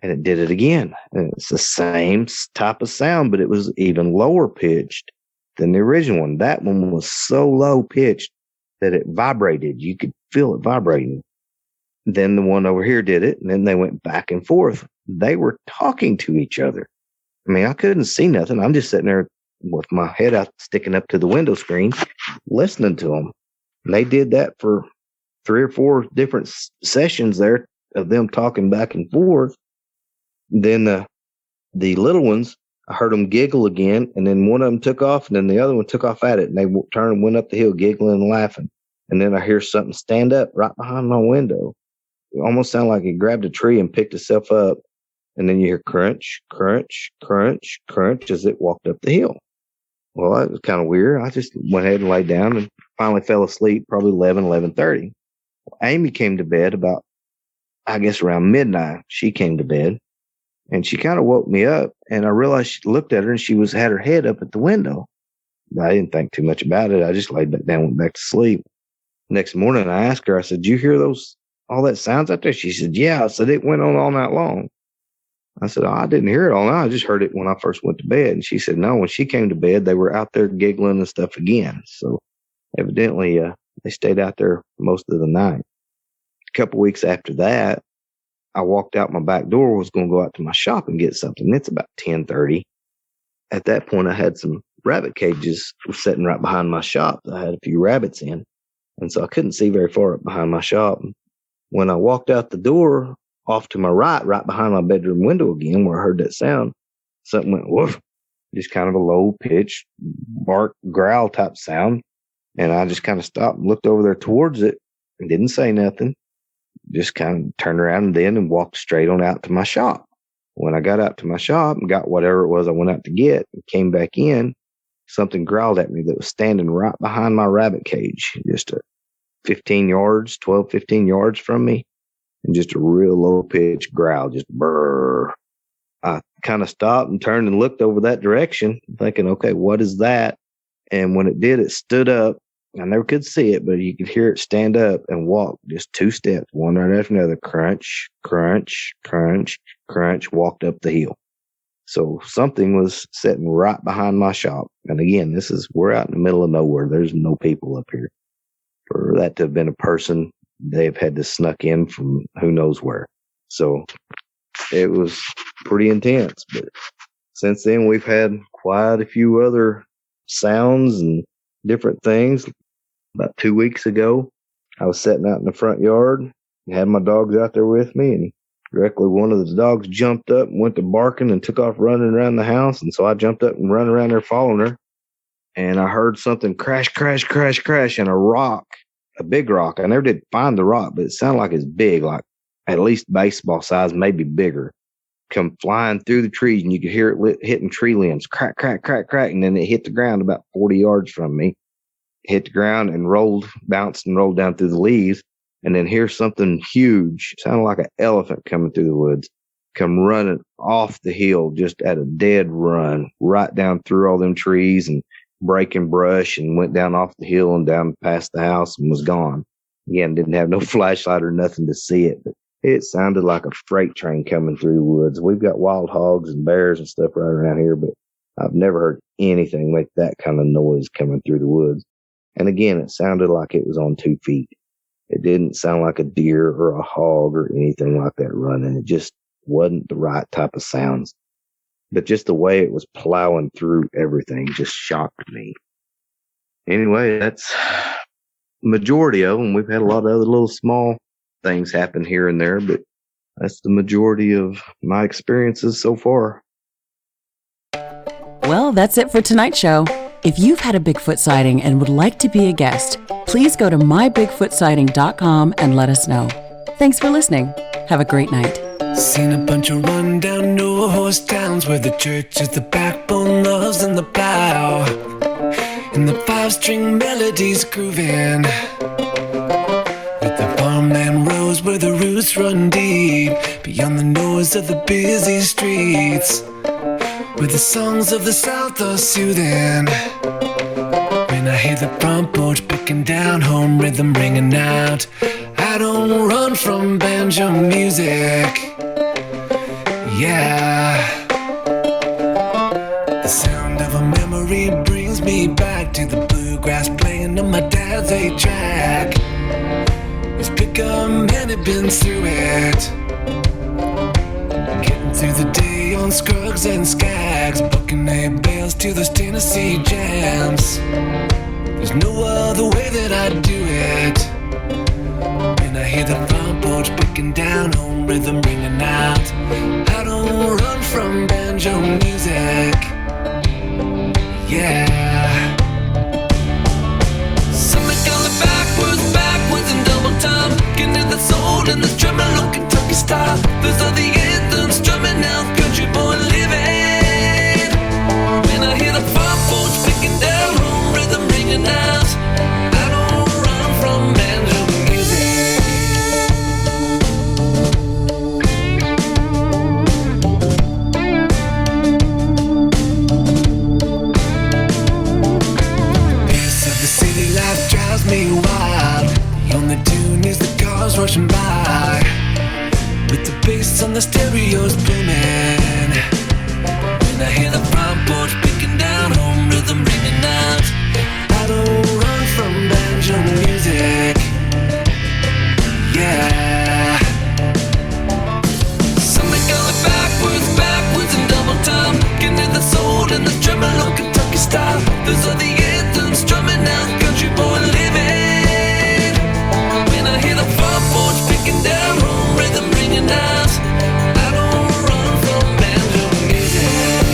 And it did it again. And it's the same type of sound, but it was even lower pitched than the original one. That one was so low pitched that it vibrated. You could feel it vibrating. Then the one over here did it, and then they went back and forth. They were talking to each other. I mean, I couldn't see nothing. I'm just sitting there with my head out, sticking up to the window screen, listening to them. And they did that for 3 or 4 different sessions there of them talking back and forth. Then the little ones, I heard them giggle again, and then one of them took off, and then the other one took off at it, and they turned and went up the hill giggling and laughing. And then I hear something stand up right behind my window. It almost sounded like it grabbed a tree and picked itself up. And then you hear crunch, crunch, crunch, crunch as it walked up the hill. Well, that was kind of weird. I just went ahead and laid down and finally fell asleep, probably 11:30. Amy came to bed about, I guess, around midnight. She came to bed, and she kind of woke me up, and I realized, she looked at her, and she had her head up at the window. But I didn't think too much about it. I just laid back down and went back to sleep. Next morning, I asked her, I said, "Did you hear all that sounds out there?" She said, "Yeah." I said, "It went on all night long." I said, "Oh, I didn't hear it all night. I just heard it when I first went to bed." And she said, "No, when she came to bed, they were out there giggling and stuff again." So evidently, they stayed out there most of the night. A couple weeks after that, I walked out my back door, was going to go out to my shop and get something. It's about 10:30. At that point, I had some rabbit cages sitting right behind my shop that I had a few rabbits in. And so I couldn't see very far up behind my shop. When I walked out the door, off to my right behind my bedroom window again, where I heard that sound, something went woof, just kind of a low pitched bark growl type sound. And I just kind of stopped and looked over there towards it and didn't say nothing. Just kind of turned around and walked straight on out to my shop. When I got out to my shop and got whatever it was I went out to get and came back in, something growled at me that was standing right behind my rabbit cage, just 15 yards from me. And just a real low pitched growl, just brrr. I kind of stopped and turned and looked over that direction, thinking, okay, what is that? And when it did, it stood up. I never could see it, but you could hear it stand up and walk just 2 steps, one right after another. Crunch, crunch, crunch, crunch, walked up the hill. So something was sitting right behind my shop. And again, we're out in the middle of nowhere. There's no people up here. For that to have been a person, they've had to snuck in from who knows where. So it was pretty intense. But since then, we've had quite a few other sounds and different things. About 2 weeks ago, I was sitting out in the front yard and had my dogs out there with me, and directly one of the dogs jumped up and went to barking and took off running around the house. And so I jumped up and ran around there following her, and I heard something crash, crash, crash, crash, and a big rock. I never did find the rock, but it sounded like it's big, like at least baseball size, maybe bigger, come flying through the trees, and you could hear it hitting tree limbs, crack, crack, crack, crack, and then it hit the ground about 40 yards from me, hit the ground and bounced and rolled down through the leaves, and then hear something huge, sounded like an elephant coming through the woods, come running off the hill just at a dead run, right down through all them trees and breaking brush, and went down off the hill and down past the house and was gone. Again, didn't have no flashlight or nothing to see it, but it sounded like a freight train coming through the woods. We've got wild hogs and bears and stuff right around here, but I've never heard anything make that kind of noise coming through the woods. And again, it sounded like it was on 2 feet. It didn't sound like a deer or a hog or anything like that running. It just wasn't the right type of sounds. But just the way it was plowing through everything just shocked me. Anyway, that's the majority of them. We've had a lot of other little small things happen here and there, but that's the majority of my experiences so far. Well, that's it for tonight's show. If you've had a Bigfoot sighting and would like to be a guest, please go to mybigfootsighting.com and let us know. Thanks for listening. Have a great night. Seen a bunch of rundown, no-horse towns where the church is the backbone, loves and the plow, and the 5-string melodies grooving, with the farmland rows where the roots run deep, beyond the noise of the busy streets, where the songs of the South are soothing. When I hear the front porch picking down, home rhythm ringing out, I don't run from banjo music. Yeah, the sound of a memory brings me back to the bluegrass playing on my dad's 8-track. It's pick 'em and it been through it, getting through the day on Scruggs and Skags, booking bales to those Tennessee jams. There's no other way that I do it. When I hear the front porch picking down, home rhythm ringing out, I don't run from banjo music. Yeah. Something calling backwards and double time, getting to the soul and the drumming on Kentucky style. Those are the anthems drumming out, country boy living. When I hear the front porch picking the stereo's booming. When I hear the front porch picking down, home rhythm ringing out. I don't run from banjo music. Yeah. Something going backwards, backwards in double time. Getting in the soul and the tremolo Kentucky style. Those are the anthems drumming out, country boy living. When I hear the front porch picking down, home rhythm ringing out. I don't run from banjo music.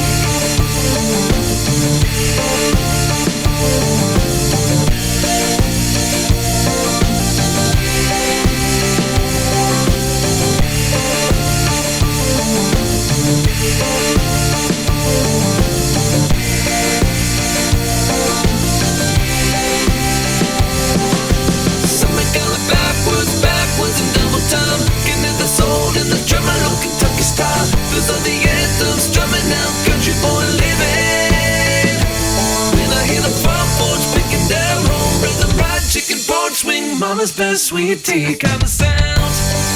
Something going backwards, backwards in double time. Getting in the soul and the tremolo Kentucky style. Those are the anthems drumming out, country boy living. When I hear the front porch picking down, home rhythm, fried chicken, porch swing, mama's best sweet tea kind of sound.